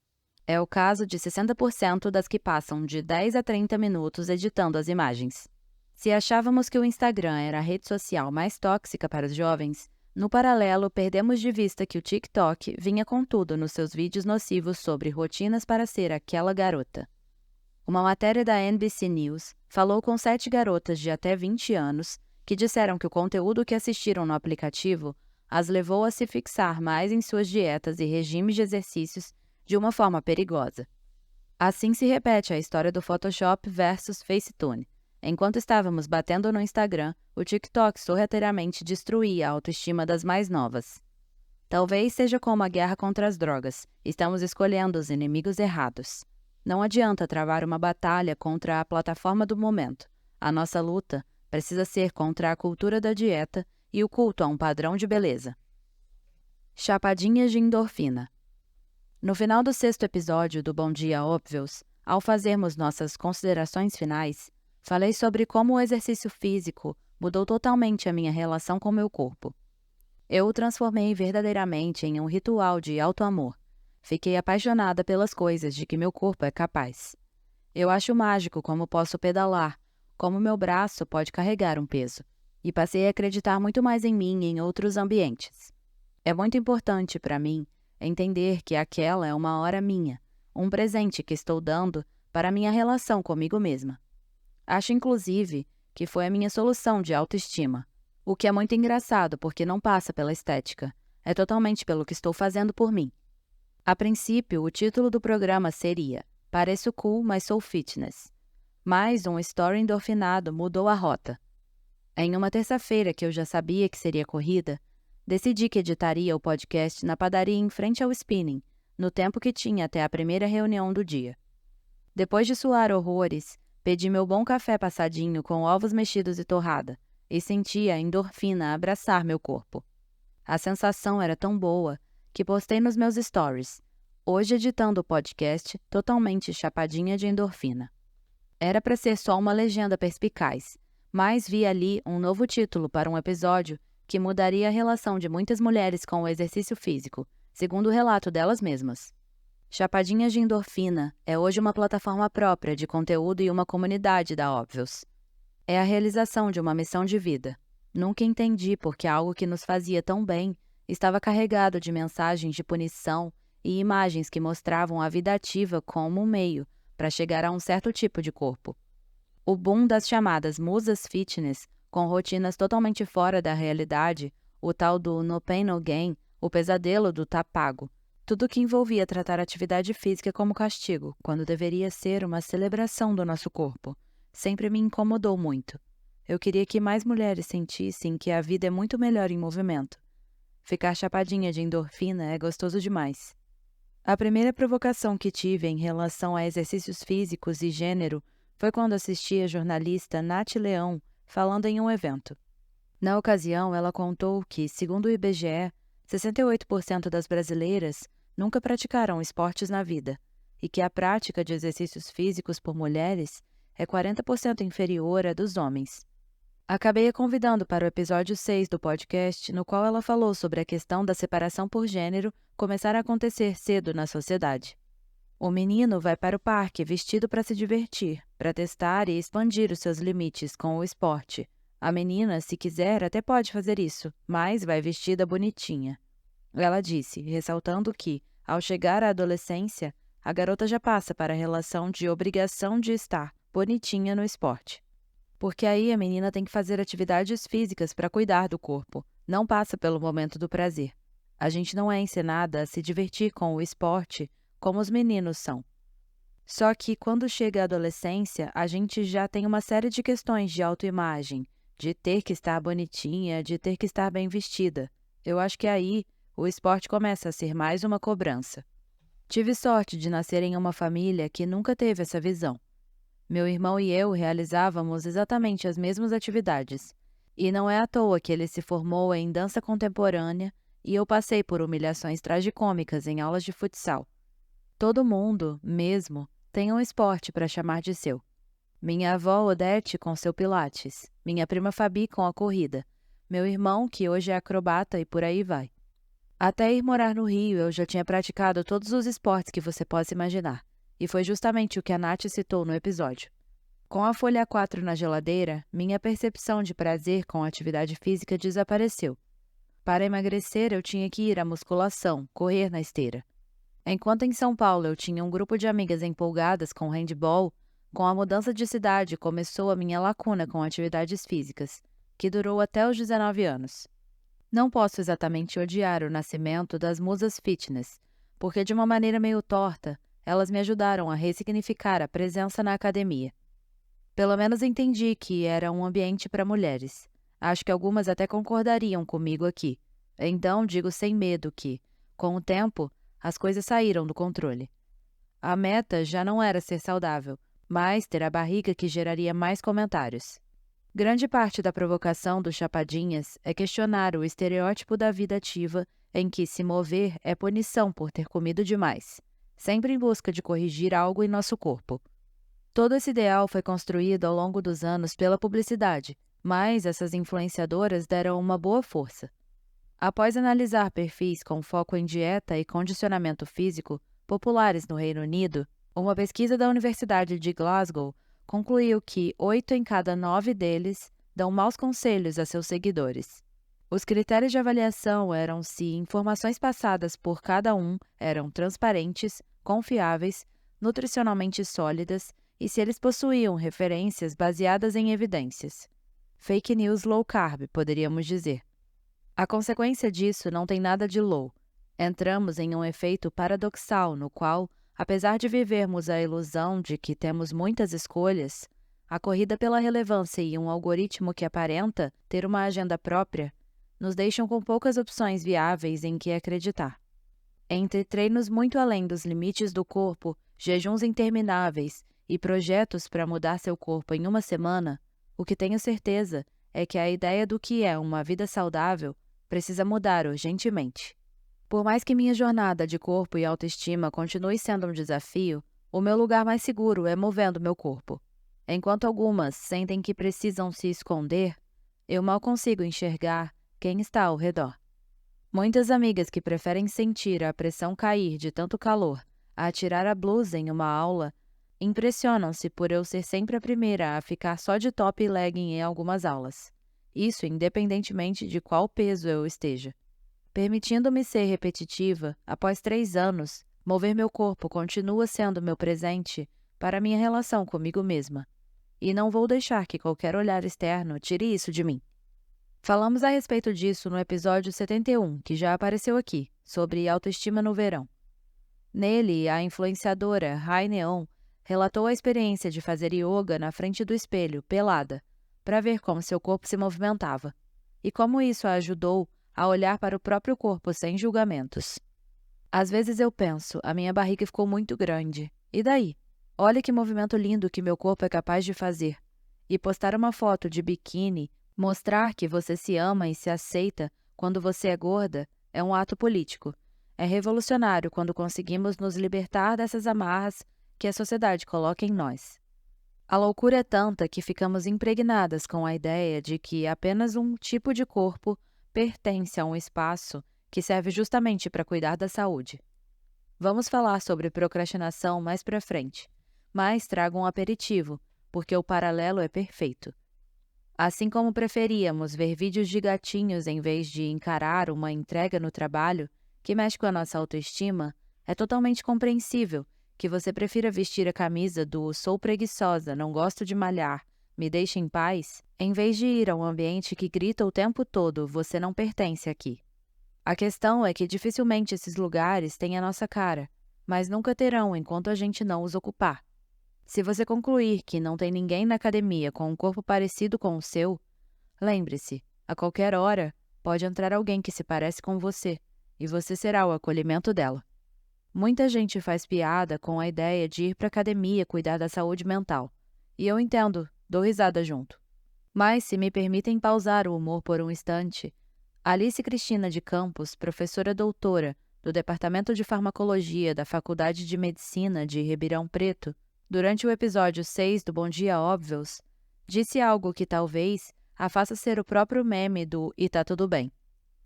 É o caso de 60% das que passam de 10 a 30 minutos editando as imagens. Se achávamos que o Instagram era a rede social mais tóxica para os jovens, no paralelo, perdemos de vista que o TikTok vinha com tudo nos seus vídeos nocivos sobre rotinas para ser aquela garota. Uma matéria da NBC News falou com 7 garotas de até 20 anos que disseram que o conteúdo que assistiram no aplicativo as levou a se fixar mais em suas dietas e regimes de exercícios de uma forma perigosa. Assim se repete a história do Photoshop versus Facetune. Enquanto estávamos batendo no Instagram, o TikTok sorrateiramente destruía a autoestima das mais novas. Talvez seja como a guerra contra as drogas, estamos escolhendo os inimigos errados. Não adianta travar uma batalha contra a plataforma do momento. A nossa luta precisa ser contra a cultura da dieta e o culto a um padrão de beleza. Chapadinhas de endorfina. No final do 6º episódio do Bom Dia Óbvios, ao fazermos nossas considerações finais, falei sobre como o exercício físico mudou totalmente a minha relação com meu corpo. Eu o transformei verdadeiramente em um ritual de autoamor. Fiquei apaixonada pelas coisas de que meu corpo é capaz. Eu acho mágico como posso pedalar, como meu braço pode carregar um peso, e passei a acreditar muito mais em mim em outros ambientes. É muito importante para mim entender que aquela é uma hora minha, um presente que estou dando para a minha relação comigo mesma. Acho, inclusive, que foi a minha solução de autoestima, o que é muito engraçado porque não passa pela estética, é totalmente pelo que estou fazendo por mim. A princípio, o título do programa seria Pareço cool, mas sou fitness. Mas um story endorfinado mudou a rota. Em uma terça-feira que eu já sabia que seria corrida, decidi que editaria o podcast na padaria em frente ao Spinning, no tempo que tinha até a primeira reunião do dia. Depois de suar horrores, pedi meu bom café passadinho com ovos mexidos e torrada, e senti a endorfina abraçar meu corpo. A sensação era tão boa que postei nos meus stories, hoje editando o podcast totalmente chapadinha de endorfina. Era para ser só uma legenda perspicaz, mas vi ali um novo título para um episódio que mudaria a relação de muitas mulheres com o exercício físico, segundo o relato delas mesmas. Chapadinhas de Endorfina é hoje uma plataforma própria de conteúdo e uma comunidade da Óbvios. É a realização de uma missão de vida. Nunca entendi por que algo que nos fazia tão bem estava carregado de mensagens de punição e imagens que mostravam a vida ativa como um meio para chegar a um certo tipo de corpo. O boom das chamadas musas fitness, com rotinas totalmente fora da realidade, o tal do no pain no gain, o pesadelo do tá pago, tudo que envolvia tratar a atividade física como castigo, quando deveria ser uma celebração do nosso corpo, sempre me incomodou muito. Eu queria que mais mulheres sentissem que a vida é muito melhor em movimento. Ficar chapadinha de endorfina é gostoso demais. A primeira provocação que tive em relação a exercícios físicos e gênero foi quando assisti a jornalista Nath Leão falando em um evento. Na ocasião, ela contou que, segundo o IBGE, 68% das brasileiras nunca praticaram esportes na vida e que a prática de exercícios físicos por mulheres é 40% inferior à dos homens. Acabei a convidando para o episódio 6 do podcast, no qual ela falou sobre a questão da separação por gênero começar a acontecer cedo na sociedade. O menino vai para o parque vestido para se divertir, para testar e expandir os seus limites com o esporte. A menina, se quiser, até pode fazer isso, mas vai vestida bonitinha. Ela disse, ressaltando que, ao chegar à adolescência, a garota já passa para a relação de obrigação de estar bonitinha no esporte. Porque aí a menina tem que fazer atividades físicas para cuidar do corpo, não passa pelo momento do prazer. A gente não é ensinada a se divertir com o esporte como os meninos são. Só que quando chega a adolescência, a gente já tem uma série de questões de autoimagem, de ter que estar bonitinha, de ter que estar bem vestida. Eu acho que aí o esporte começa a ser mais uma cobrança. Tive sorte de nascer em uma família que nunca teve essa visão. Meu irmão e eu realizávamos exatamente as mesmas atividades. E não é à toa que ele se formou em dança contemporânea e eu passei por humilhações tragicômicas em aulas de futsal. Todo mundo, mesmo, tem um esporte para chamar de seu. Minha avó Odete com seu pilates, minha prima Fabi com a corrida, meu irmão que hoje é acrobata e por aí vai. Até ir morar no Rio, eu já tinha praticado todos os esportes que você possa imaginar, e foi justamente o que a Nath citou no episódio. Com a folha A4 na geladeira, minha percepção de prazer com a atividade física desapareceu. Para emagrecer, eu tinha que ir à musculação, correr na esteira. Enquanto em São Paulo eu tinha um grupo de amigas empolgadas com handball, com a mudança de cidade começou a minha lacuna com atividades físicas, que durou até os 19 anos. Não posso exatamente odiar o nascimento das musas fitness, porque de uma maneira meio torta, elas me ajudaram a ressignificar a presença na academia. Pelo menos entendi que era um ambiente para mulheres. Acho que algumas até concordariam comigo aqui. Então digo sem medo que, com o tempo, as coisas saíram do controle. A meta já não era ser saudável, mas ter a barriga que geraria mais comentários. Grande parte da provocação dos chapadinhas é questionar o estereótipo da vida ativa em que se mover é punição por ter comido demais, sempre em busca de corrigir algo em nosso corpo. Todo esse ideal foi construído ao longo dos anos pela publicidade, mas essas influenciadoras deram uma boa força. Após analisar perfis com foco em dieta e condicionamento físico populares no Reino Unido, uma pesquisa da Universidade de Glasgow concluiu que 8 em cada 9 deles dão maus conselhos a seus seguidores. Os critérios de avaliação eram se informações passadas por cada um eram transparentes, confiáveis, nutricionalmente sólidas e se eles possuíam referências baseadas em evidências. Fake news low carb, poderíamos dizer. A consequência disso não tem nada de low. Entramos em um efeito paradoxal no qual, apesar de vivermos a ilusão de que temos muitas escolhas, a corrida pela relevância e um algoritmo que aparenta ter uma agenda própria nos deixam com poucas opções viáveis em que acreditar. Entre treinos muito além dos limites do corpo, jejuns intermináveis e projetos para mudar seu corpo em uma semana, o que tenho certeza é que a ideia do que é uma vida saudável precisa mudar urgentemente. Por mais que minha jornada de corpo e autoestima continue sendo um desafio, o meu lugar mais seguro é movendo meu corpo. Enquanto algumas sentem que precisam se esconder, eu mal consigo enxergar quem está ao redor. Muitas amigas que preferem sentir a pressão cair de tanto calor a tirar a blusa em uma aula impressionam-se por eu ser sempre a primeira a ficar só de top e legging em algumas aulas. Isso independentemente de qual peso eu esteja. Permitindo-me ser repetitiva, após 3 anos, mover meu corpo continua sendo meu presente para minha relação comigo mesma. E não vou deixar que qualquer olhar externo tire isso de mim. Falamos a respeito disso no episódio 71, que já apareceu aqui, sobre autoestima no verão. Nele, a influenciadora Rai Neon relatou a experiência de fazer yoga na frente do espelho, pelada, para ver como seu corpo se movimentava, e como isso a ajudou a olhar para o próprio corpo sem julgamentos. Às vezes eu penso, a minha barriga ficou muito grande. E daí? Olha que movimento lindo que meu corpo é capaz de fazer. E postar uma foto de biquíni, mostrar que você se ama e se aceita quando você é gorda, é um ato político. É revolucionário quando conseguimos nos libertar dessas amarras que a sociedade coloca em nós. A loucura é tanta que ficamos impregnadas com a ideia de que apenas um tipo de corpo pertence a um espaço que serve justamente para cuidar da saúde. Vamos falar sobre procrastinação mais para frente, mas trago um aperitivo, porque o paralelo é perfeito. Assim como preferíamos ver vídeos de gatinhos em vez de encarar uma entrega no trabalho que mexe com a nossa autoestima, é totalmente compreensível que você prefira vestir a camisa do "sou preguiçosa, não gosto de malhar, me deixe em paz", em vez de ir a um ambiente que grita o tempo todo "você não pertence aqui". A questão é que dificilmente esses lugares têm a nossa cara, mas nunca terão enquanto a gente não os ocupar. Se você concluir que não tem ninguém na academia com um corpo parecido com o seu, lembre-se, a qualquer hora pode entrar alguém que se parece com você, e você será o acolhimento dela. Muita gente faz piada com a ideia de ir para a academia cuidar da saúde mental, e eu entendo, dou risada junto. Mas, se me permitem pausar o humor por um instante, Alice Cristina de Campos, professora doutora do Departamento de Farmacologia da Faculdade de Medicina de Ribeirão Preto, durante o episódio 6 do Bom Dia Óbvios, disse algo que talvez a faça ser o próprio meme do "e tá tudo bem".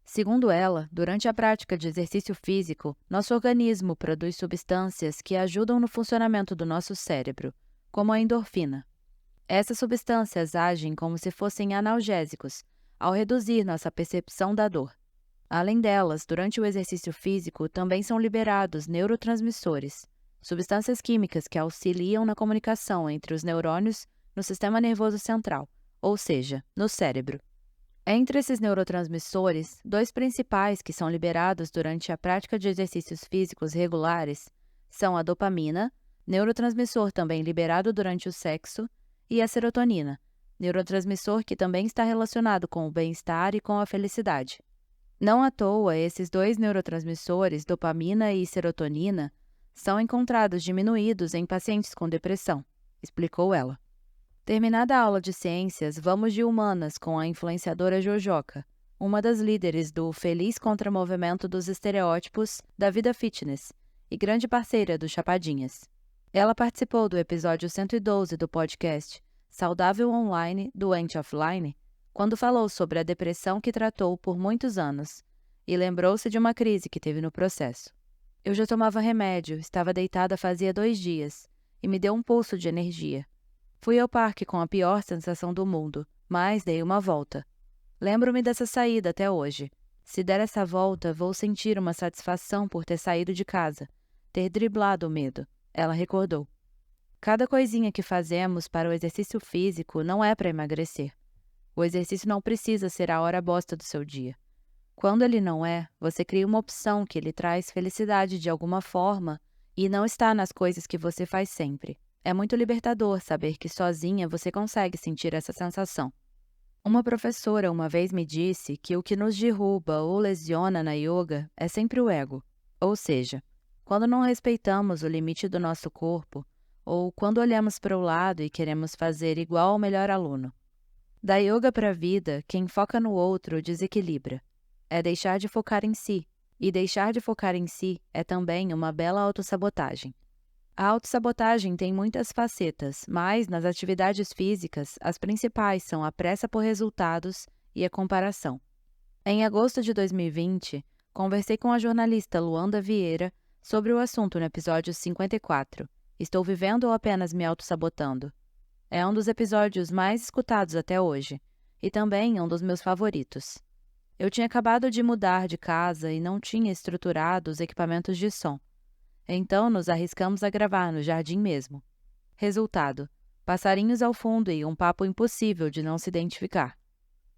Segundo ela, durante a prática de exercício físico, nosso organismo produz substâncias que ajudam no funcionamento do nosso cérebro, como a endorfina. Essas substâncias agem como se fossem analgésicos, ao reduzir nossa percepção da dor. Além delas, durante o exercício físico também são liberados neurotransmissores, substâncias químicas que auxiliam na comunicação entre os neurônios no sistema nervoso central, ou seja, no cérebro. Entre esses neurotransmissores, 2 principais que são liberados durante a prática de exercícios físicos regulares são a dopamina, neurotransmissor também liberado durante o sexo, e a serotonina, neurotransmissor que também está relacionado com o bem-estar e com a felicidade. Não à toa, esses 2 neurotransmissores, dopamina e serotonina, são encontrados diminuídos em pacientes com depressão, explicou ela. Terminada a aula de ciências, vamos de humanas com a influenciadora Jojoca, uma das líderes do Feliz Contramovimento dos Estereótipos da Vida Fitness e grande parceira do Chapadinhas. Ela participou do episódio 112 do podcast Saudável Online, Doente Offline, quando falou sobre a depressão que tratou por muitos anos e lembrou-se de uma crise que teve no processo. Eu já tomava remédio, estava deitada fazia 2 dias e me deu um pulso de energia. Fui ao parque com a pior sensação do mundo, mas dei uma volta. Lembro-me dessa saída até hoje. Se der essa volta, vou sentir uma satisfação por ter saído de casa, ter driblado o medo, ela recordou. Cada coisinha que fazemos para o exercício físico não é para emagrecer. O exercício não precisa ser a hora bosta do seu dia. Quando ele não é, você cria uma opção que lhe traz felicidade de alguma forma e não está nas coisas que você faz sempre. É muito libertador saber que sozinha você consegue sentir essa sensação. Uma professora uma vez me disse que o que nos derruba ou lesiona na yoga é sempre o ego. Ou seja, quando não respeitamos o limite do nosso corpo, ou quando olhamos para o lado e queremos fazer igual ao melhor aluno. Da yoga para a vida, quem foca no outro desequilibra. É deixar de focar em si, e deixar de focar em si é também uma bela autossabotagem. A autossabotagem tem muitas facetas, mas nas atividades físicas, as principais são a pressa por resultados e a comparação. Em agosto de 2020, conversei com a jornalista Luanda Vieira sobre o assunto no episódio 54. Estou vivendo ou apenas me autossabotando? É um dos episódios mais escutados até hoje, e também um dos meus favoritos. Eu tinha acabado de mudar de casa e não tinha estruturado os equipamentos de som. Então nos arriscamos a gravar no jardim mesmo. Resultado: passarinhos ao fundo e um papo impossível de não se identificar.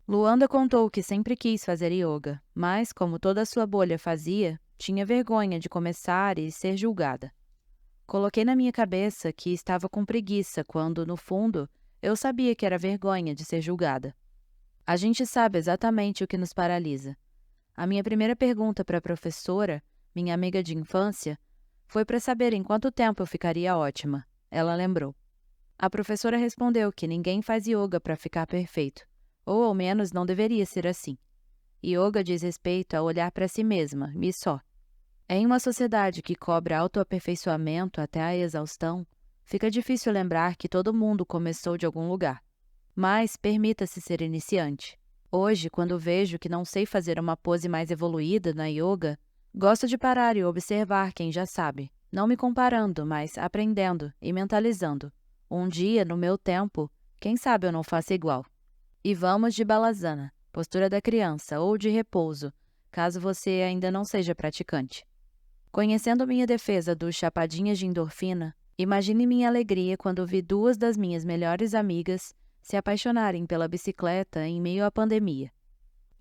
Luanda contou que sempre quis fazer yoga, mas, como toda a sua bolha fazia, tinha vergonha de começar e ser julgada. Coloquei na minha cabeça que estava com preguiça quando, no fundo, eu sabia que era vergonha de ser julgada. A gente sabe exatamente o que nos paralisa. A minha primeira pergunta para a professora, minha amiga de infância, foi para saber em quanto tempo eu ficaria ótima. Ela lembrou. A professora respondeu que ninguém faz yoga para ficar perfeito, ou ao menos não deveria ser assim. Yoga diz respeito a olhar para si mesma, e só. Em uma sociedade que cobra autoaperfeiçoamento até a exaustão, fica difícil lembrar que todo mundo começou de algum lugar. Mas permita-se ser iniciante. Hoje, quando vejo que não sei fazer uma pose mais evoluída na yoga, gosto de parar e observar quem já sabe, não me comparando, mas aprendendo e mentalizando. Um dia, no meu tempo, quem sabe eu não faça igual. E vamos de balasana, postura da criança, ou de repouso, caso você ainda não seja praticante. Conhecendo minha defesa dos chapadinhas de endorfina, imagine minha alegria quando vi duas das minhas melhores amigas se apaixonarem pela bicicleta em meio à pandemia.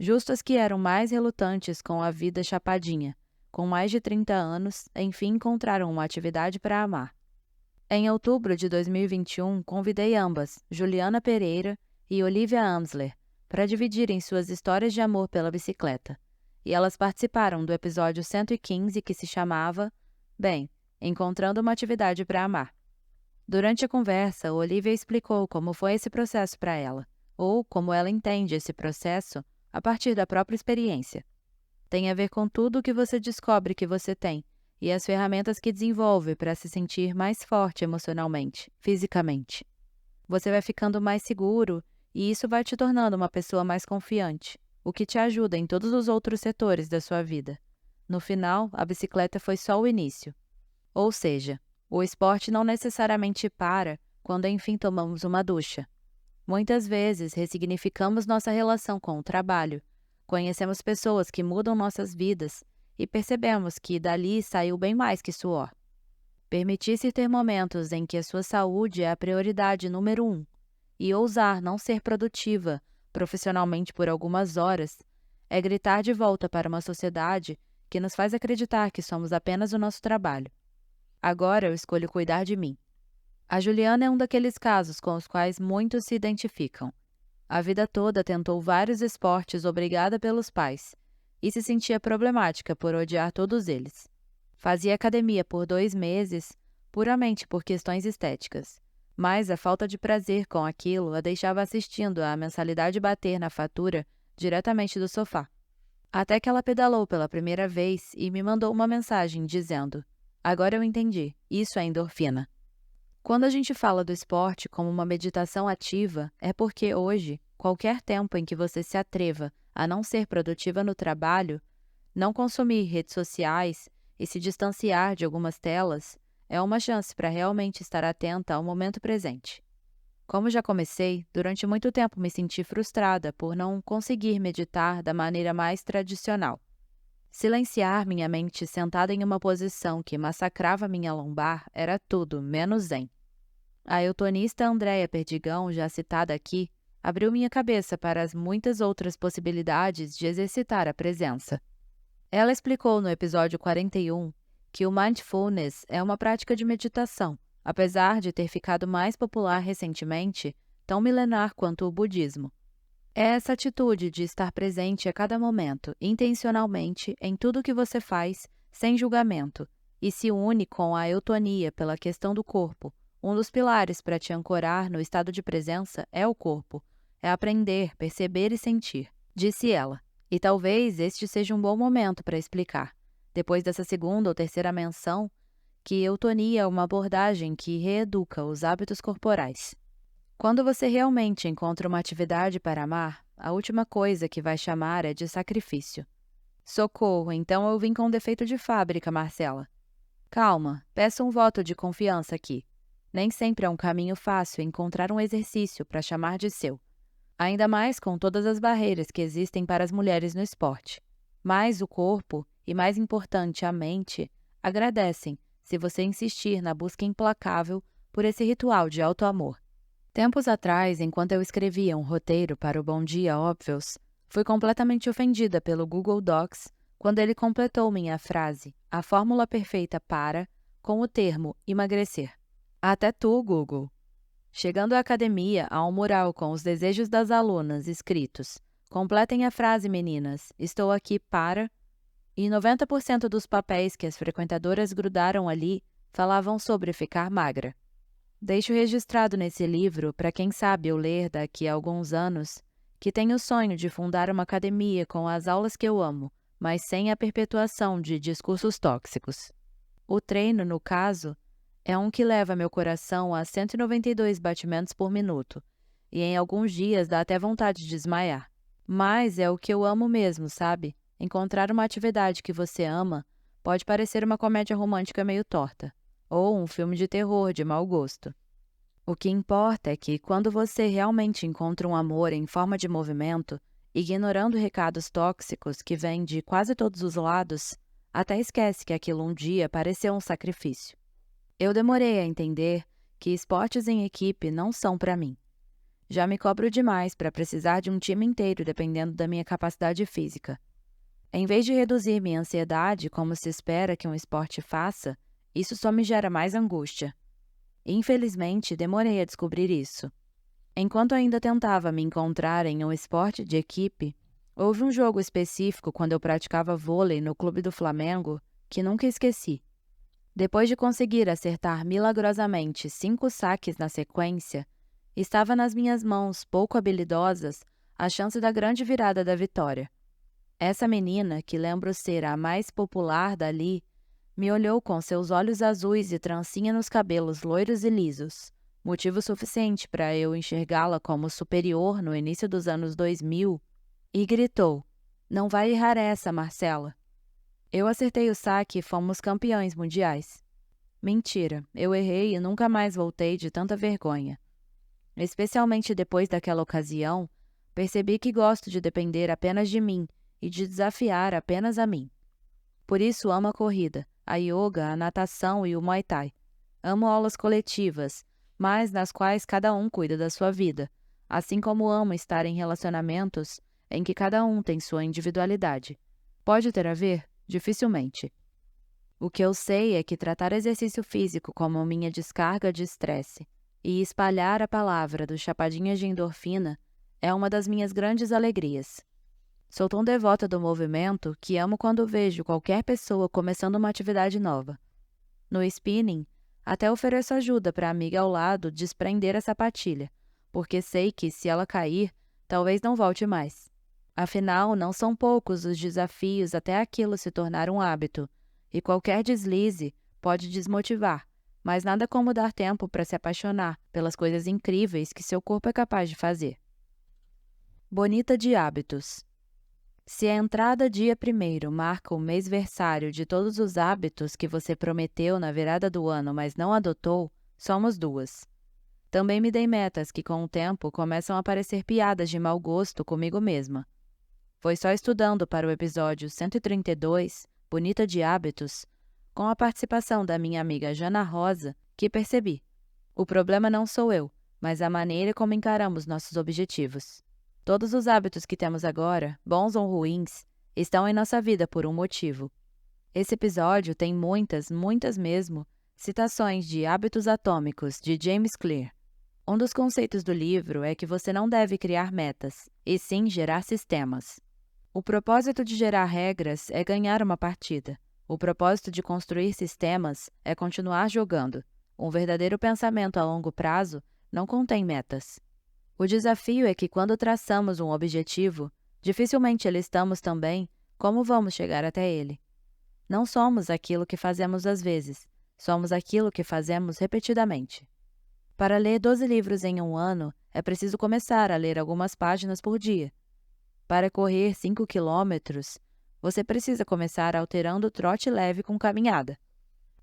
Justo as que eram mais relutantes com a vida chapadinha, com mais de 30 anos, enfim encontraram uma atividade para amar. Em outubro de 2021, convidei ambas, Juliana Pereira e Olivia Amsler, para dividirem suas histórias de amor pela bicicleta. E elas participaram do episódio 115 que se chamava, Encontrando uma Atividade para Amar. Durante a conversa, Olivia explicou como foi esse processo para ela, ou como ela entende esse processo a partir da própria experiência. Tem a ver com tudo o que você descobre que você tem e as ferramentas que desenvolve para se sentir mais forte emocionalmente, fisicamente. Você vai ficando mais seguro e isso vai te tornando uma pessoa mais confiante, o que te ajuda em todos os outros setores da sua vida. No final, a bicicleta foi só o início. Ou seja, o esporte não necessariamente para quando enfim tomamos uma ducha. Muitas vezes ressignificamos nossa relação com o trabalho, conhecemos pessoas que mudam nossas vidas e percebemos que dali saiu bem mais que suor. Permitir-se ter momentos em que a sua saúde é a prioridade número 1 e ousar não ser produtiva profissionalmente por algumas horas, é gritar de volta para uma sociedade que nos faz acreditar que somos apenas o nosso trabalho. Agora eu escolho cuidar de mim. A Juliana é um daqueles casos com os quais muitos se identificam. A vida toda tentou vários esportes obrigada pelos pais e se sentia problemática por odiar todos eles. Fazia academia por 2 meses, puramente por questões estéticas. Mas a falta de prazer com aquilo a deixava assistindo a mensalidade bater na fatura diretamente do sofá. Até que ela pedalou pela primeira vez e me mandou uma mensagem dizendo: "Agora eu entendi, isso é endorfina." Quando a gente fala do esporte como uma meditação ativa, é porque hoje, qualquer tempo em que você se atreva a não ser produtiva no trabalho, não consumir redes sociais e se distanciar de algumas telas, é uma chance para realmente estar atenta ao momento presente. Como já comecei, durante muito tempo me senti frustrada por não conseguir meditar da maneira mais tradicional. Silenciar minha mente sentada em uma posição que massacrava minha lombar era tudo, menos zen. A eutonista Andréa Perdigão, já citada aqui, abriu minha cabeça para as muitas outras possibilidades de exercitar a presença. Ela explicou no episódio 41 que o mindfulness é uma prática de meditação, apesar de ter ficado mais popular recentemente, tão milenar quanto o budismo. É essa atitude de estar presente a cada momento, intencionalmente, em tudo que você faz, sem julgamento, e se une com a eutonia pela questão do corpo. Um dos pilares para te ancorar no estado de presença é o corpo. É aprender, perceber e sentir, disse ela. E talvez este seja um bom momento para explicar, depois dessa segunda ou terceira menção, que eutonia é uma abordagem que reeduca os hábitos corporais. Quando você realmente encontra uma atividade para amar, a última coisa que vai chamar é de sacrifício. Socorro, então eu vim com defeito de fábrica, Marcela. Calma, peço um voto de confiança aqui. Nem sempre é um caminho fácil encontrar um exercício para chamar de seu. Ainda mais com todas as barreiras que existem para as mulheres no esporte. Mas o corpo, e mais importante, a mente, agradecem se você insistir na busca implacável por esse ritual de auto-amor. Tempos atrás, enquanto eu escrevia um roteiro para o Bom Dia Óbvios, fui completamente ofendida pelo Google Docs quando ele completou minha frase, a fórmula perfeita para, com o termo emagrecer. Até tu, Google. Chegando à academia, há um mural com os desejos das alunas escritos. Completem a frase, meninas. Estou aqui para... E 90% dos papéis que as frequentadoras grudaram ali falavam sobre ficar magra. Deixo registrado nesse livro, para quem sabe eu ler daqui a alguns anos, que tenho o sonho de fundar uma academia com as aulas que eu amo, mas sem a perpetuação de discursos tóxicos. O treino, no caso, é um que leva meu coração a 192 batimentos por minuto, e em alguns dias dá até vontade de desmaiar. Mas é o que eu amo mesmo, sabe? Encontrar uma atividade que você ama pode parecer uma comédia romântica meio torta, ou um filme de terror de mau gosto. O que importa é que, quando você realmente encontra um amor em forma de movimento, ignorando recados tóxicos que vêm de quase todos os lados, até esquece que aquilo um dia pareceu um sacrifício. Eu demorei a entender que esportes em equipe não são para mim. Já me cobro demais para precisar de um time inteiro dependendo da minha capacidade física. Em vez de reduzir minha ansiedade, como se espera que um esporte faça, isso só me gera mais angústia. Infelizmente, demorei a descobrir isso. Enquanto ainda tentava me encontrar em um esporte de equipe, houve um jogo específico quando eu praticava vôlei no clube do Flamengo que nunca esqueci. Depois de conseguir acertar milagrosamente 5 saques na sequência, estava nas minhas mãos, pouco habilidosas, a chance da grande virada da vitória. Essa menina, que lembro ser a mais popular dali, me olhou com seus olhos azuis e trancinha nos cabelos loiros e lisos, motivo suficiente para eu enxergá-la como superior no início dos anos 2000, e gritou: "Não vai errar essa, Marcela." Eu acertei o saque e fomos campeões mundiais. Mentira, eu errei e nunca mais voltei de tanta vergonha. Especialmente depois daquela ocasião, percebi que gosto de depender apenas de mim e de desafiar apenas a mim. Por isso amo a corrida, a yoga, a natação e o Muay Thai. Amo aulas coletivas, mas nas quais cada um cuida da sua vida, assim como amo estar em relacionamentos em que cada um tem sua individualidade. Pode ter a ver? Dificilmente. O que eu sei é que tratar exercício físico como minha descarga de estresse e espalhar a palavra dos chapadinhas de endorfina é uma das minhas grandes alegrias. Sou tão devota do movimento que amo quando vejo qualquer pessoa começando uma atividade nova. No spinning, até ofereço ajuda para a amiga ao lado desprender a sapatilha, porque sei que, se ela cair, talvez não volte mais. Afinal, não são poucos os desafios até aquilo se tornar um hábito, e qualquer deslize pode desmotivar, mas nada como dar tempo para se apaixonar pelas coisas incríveis que seu corpo é capaz de fazer. Bonita de hábitos. Se a entrada dia 1º marca o mêsversário de todos os hábitos que você prometeu na virada do ano, mas não adotou, somos duas. Também me dei metas que, com o tempo, começam a parecer piadas de mau gosto comigo mesma. Foi só estudando para o episódio 132, Bonita de Hábitos, com a participação da minha amiga Jana Rosa, que percebi. O problema não sou eu, mas a maneira como encaramos nossos objetivos. Todos os hábitos que temos agora, bons ou ruins, estão em nossa vida por um motivo. Esse episódio tem muitas mesmo, citações de Hábitos Atômicos, de James Clear. Um dos conceitos do livro é que você não deve criar metas, e sim gerar sistemas. O propósito de gerar regras é ganhar uma partida. O propósito de construir sistemas é continuar jogando. Um verdadeiro pensamento a longo prazo não contém metas. O desafio é que quando traçamos um objetivo, dificilmente listamos também como vamos chegar até ele. Não somos aquilo que fazemos às vezes, somos aquilo que fazemos repetidamente. Para ler 12 livros em um ano, é preciso começar a ler algumas páginas por dia. Para correr 5 quilômetros, você precisa começar alterando o trote leve com caminhada.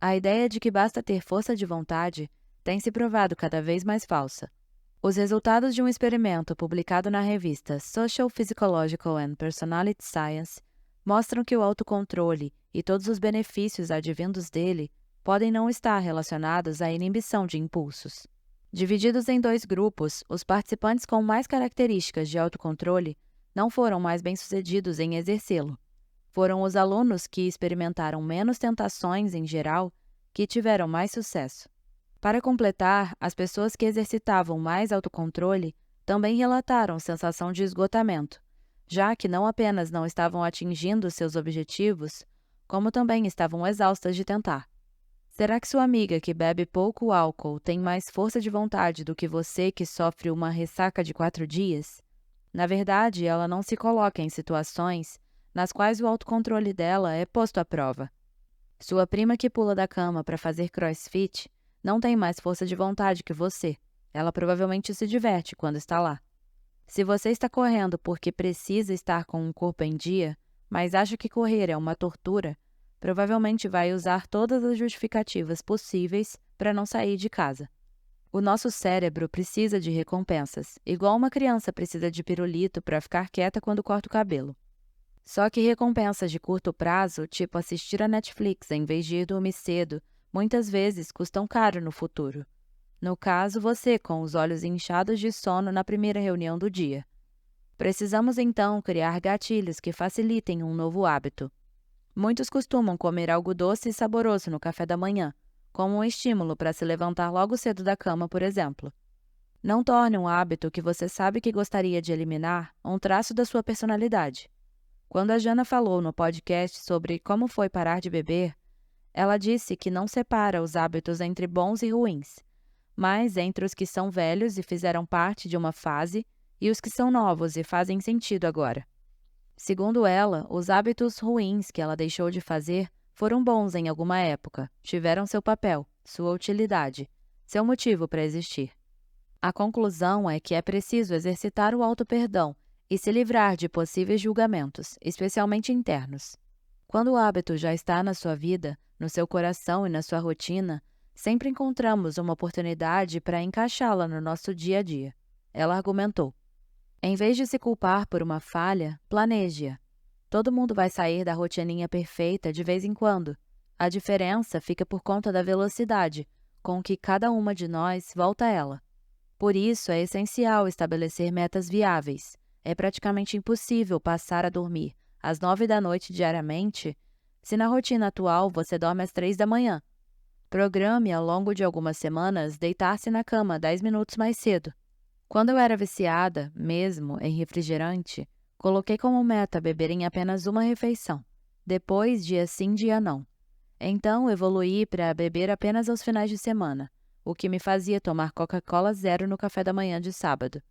A ideia de que basta ter força de vontade tem se provado cada vez mais falsa. Os resultados de um experimento publicado na revista Social Physiological and Personality Science mostram que o autocontrole e todos os benefícios advindos dele podem não estar relacionados à inibição de impulsos. Divididos em 2 grupos, os participantes com mais características de autocontrole não foram mais bem-sucedidos em exercê-lo. Foram os alunos que experimentaram menos tentações em geral que tiveram mais sucesso. Para completar, as pessoas que exercitavam mais autocontrole também relataram sensação de esgotamento, já que não apenas não estavam atingindo seus objetivos, como também estavam exaustas de tentar. Será que sua amiga que bebe pouco álcool tem mais força de vontade do que você que sofre uma ressaca de 4 dias? Na verdade, ela não se coloca em situações nas quais o autocontrole dela é posto à prova. Sua prima que pula da cama para fazer crossfit não tem mais força de vontade que você. Ela provavelmente se diverte quando está lá. Se você está correndo porque precisa estar com um corpo em dia, mas acha que correr é uma tortura, provavelmente vai usar todas as justificativas possíveis para não sair de casa. O nosso cérebro precisa de recompensas, igual uma criança precisa de pirulito para ficar quieta quando corta o cabelo. Só que recompensas de curto prazo, tipo assistir a Netflix em vez de ir dormir cedo, muitas vezes custam caro no futuro. No caso, você com os olhos inchados de sono na primeira reunião do dia. Precisamos então criar gatilhos que facilitem um novo hábito. Muitos costumam comer algo doce e saboroso no café da manhã, como um estímulo para se levantar logo cedo da cama, por exemplo. Não torne um hábito que você sabe que gostaria de eliminar um traço da sua personalidade. Quando a Jana falou no podcast sobre como foi parar de beber, ela disse que não separa os hábitos entre bons e ruins, mas entre os que são velhos e fizeram parte de uma fase e os que são novos e fazem sentido agora. Segundo ela, os hábitos ruins que ela deixou de fazer foram bons em alguma época, tiveram seu papel, sua utilidade, seu motivo para existir. A conclusão é que é preciso exercitar o auto-perdão e se livrar de possíveis julgamentos, especialmente internos. Quando o hábito já está na sua vida, no seu coração e na sua rotina, sempre encontramos uma oportunidade para encaixá-la no nosso dia a dia. Ela argumentou. Em vez de se culpar por uma falha, planeje-a. Todo mundo vai sair da rotininha perfeita de vez em quando. A diferença fica por conta da velocidade com que cada uma de nós volta a ela. Por isso, é essencial estabelecer metas viáveis. É praticamente impossível passar a dormir às 9 da noite diariamente se na rotina atual você dorme às 3 da manhã. Programe ao longo de algumas semanas deitar-se na cama 10 minutos mais cedo. Quando eu era viciada, mesmo em refrigerante, coloquei como meta beber em apenas uma refeição, depois dia sim, dia não. Então evoluí para beber apenas aos finais de semana, o que me fazia tomar Coca-Cola zero no café da manhã de sábado.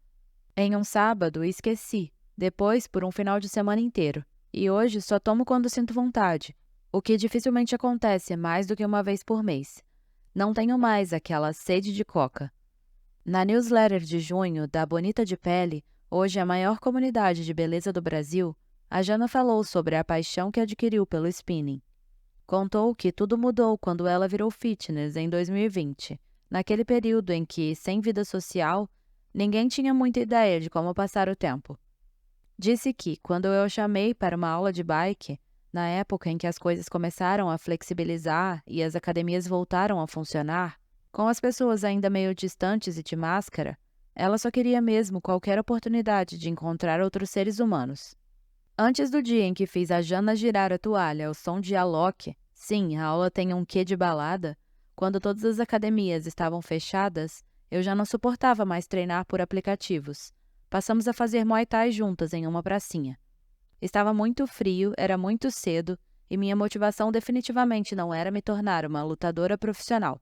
Em um sábado, esqueci, depois por um final de semana inteiro, e hoje só tomo quando sinto vontade, o que dificilmente acontece mais do que uma vez por mês. Não tenho mais aquela sede de coca. Na newsletter de junho da Bonita de Pele, hoje a maior comunidade de beleza do Brasil, a Jana falou sobre a paixão que adquiriu pelo spinning. Contou que tudo mudou quando ela virou fitness em 2020, naquele período em que, sem vida social, ninguém tinha muita ideia de como passar o tempo. Disse que, quando eu a chamei para uma aula de bike, na época em que as coisas começaram a flexibilizar e as academias voltaram a funcionar, com as pessoas ainda meio distantes e de máscara, ela só queria mesmo qualquer oportunidade de encontrar outros seres humanos. Antes do dia em que fiz a Jana girar a toalha ao som de Alok, sim, a aula tem um quê de balada, quando todas as academias estavam fechadas, eu já não suportava mais treinar por aplicativos. Passamos a fazer Muay Thai juntas em uma pracinha. Estava muito frio, era muito cedo, e minha motivação definitivamente não era me tornar uma lutadora profissional.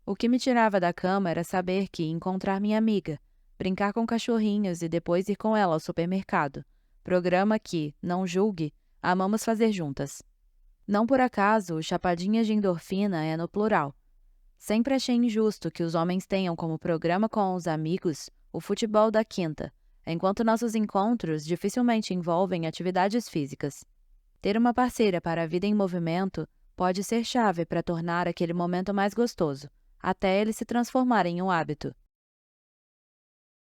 O que me tirava da cama era saber que ia encontrar minha amiga, brincar com cachorrinhos e depois ir com ela ao supermercado. Programa que, não julgue, amamos fazer juntas. Não por acaso, o Chapadinhas de Endorfina é no plural. Sempre achei injusto que os homens tenham como programa com os amigos o futebol da quinta, enquanto nossos encontros dificilmente envolvem atividades físicas. Ter uma parceira para a vida em movimento pode ser chave para tornar aquele momento mais gostoso, até ele se transformar em um hábito.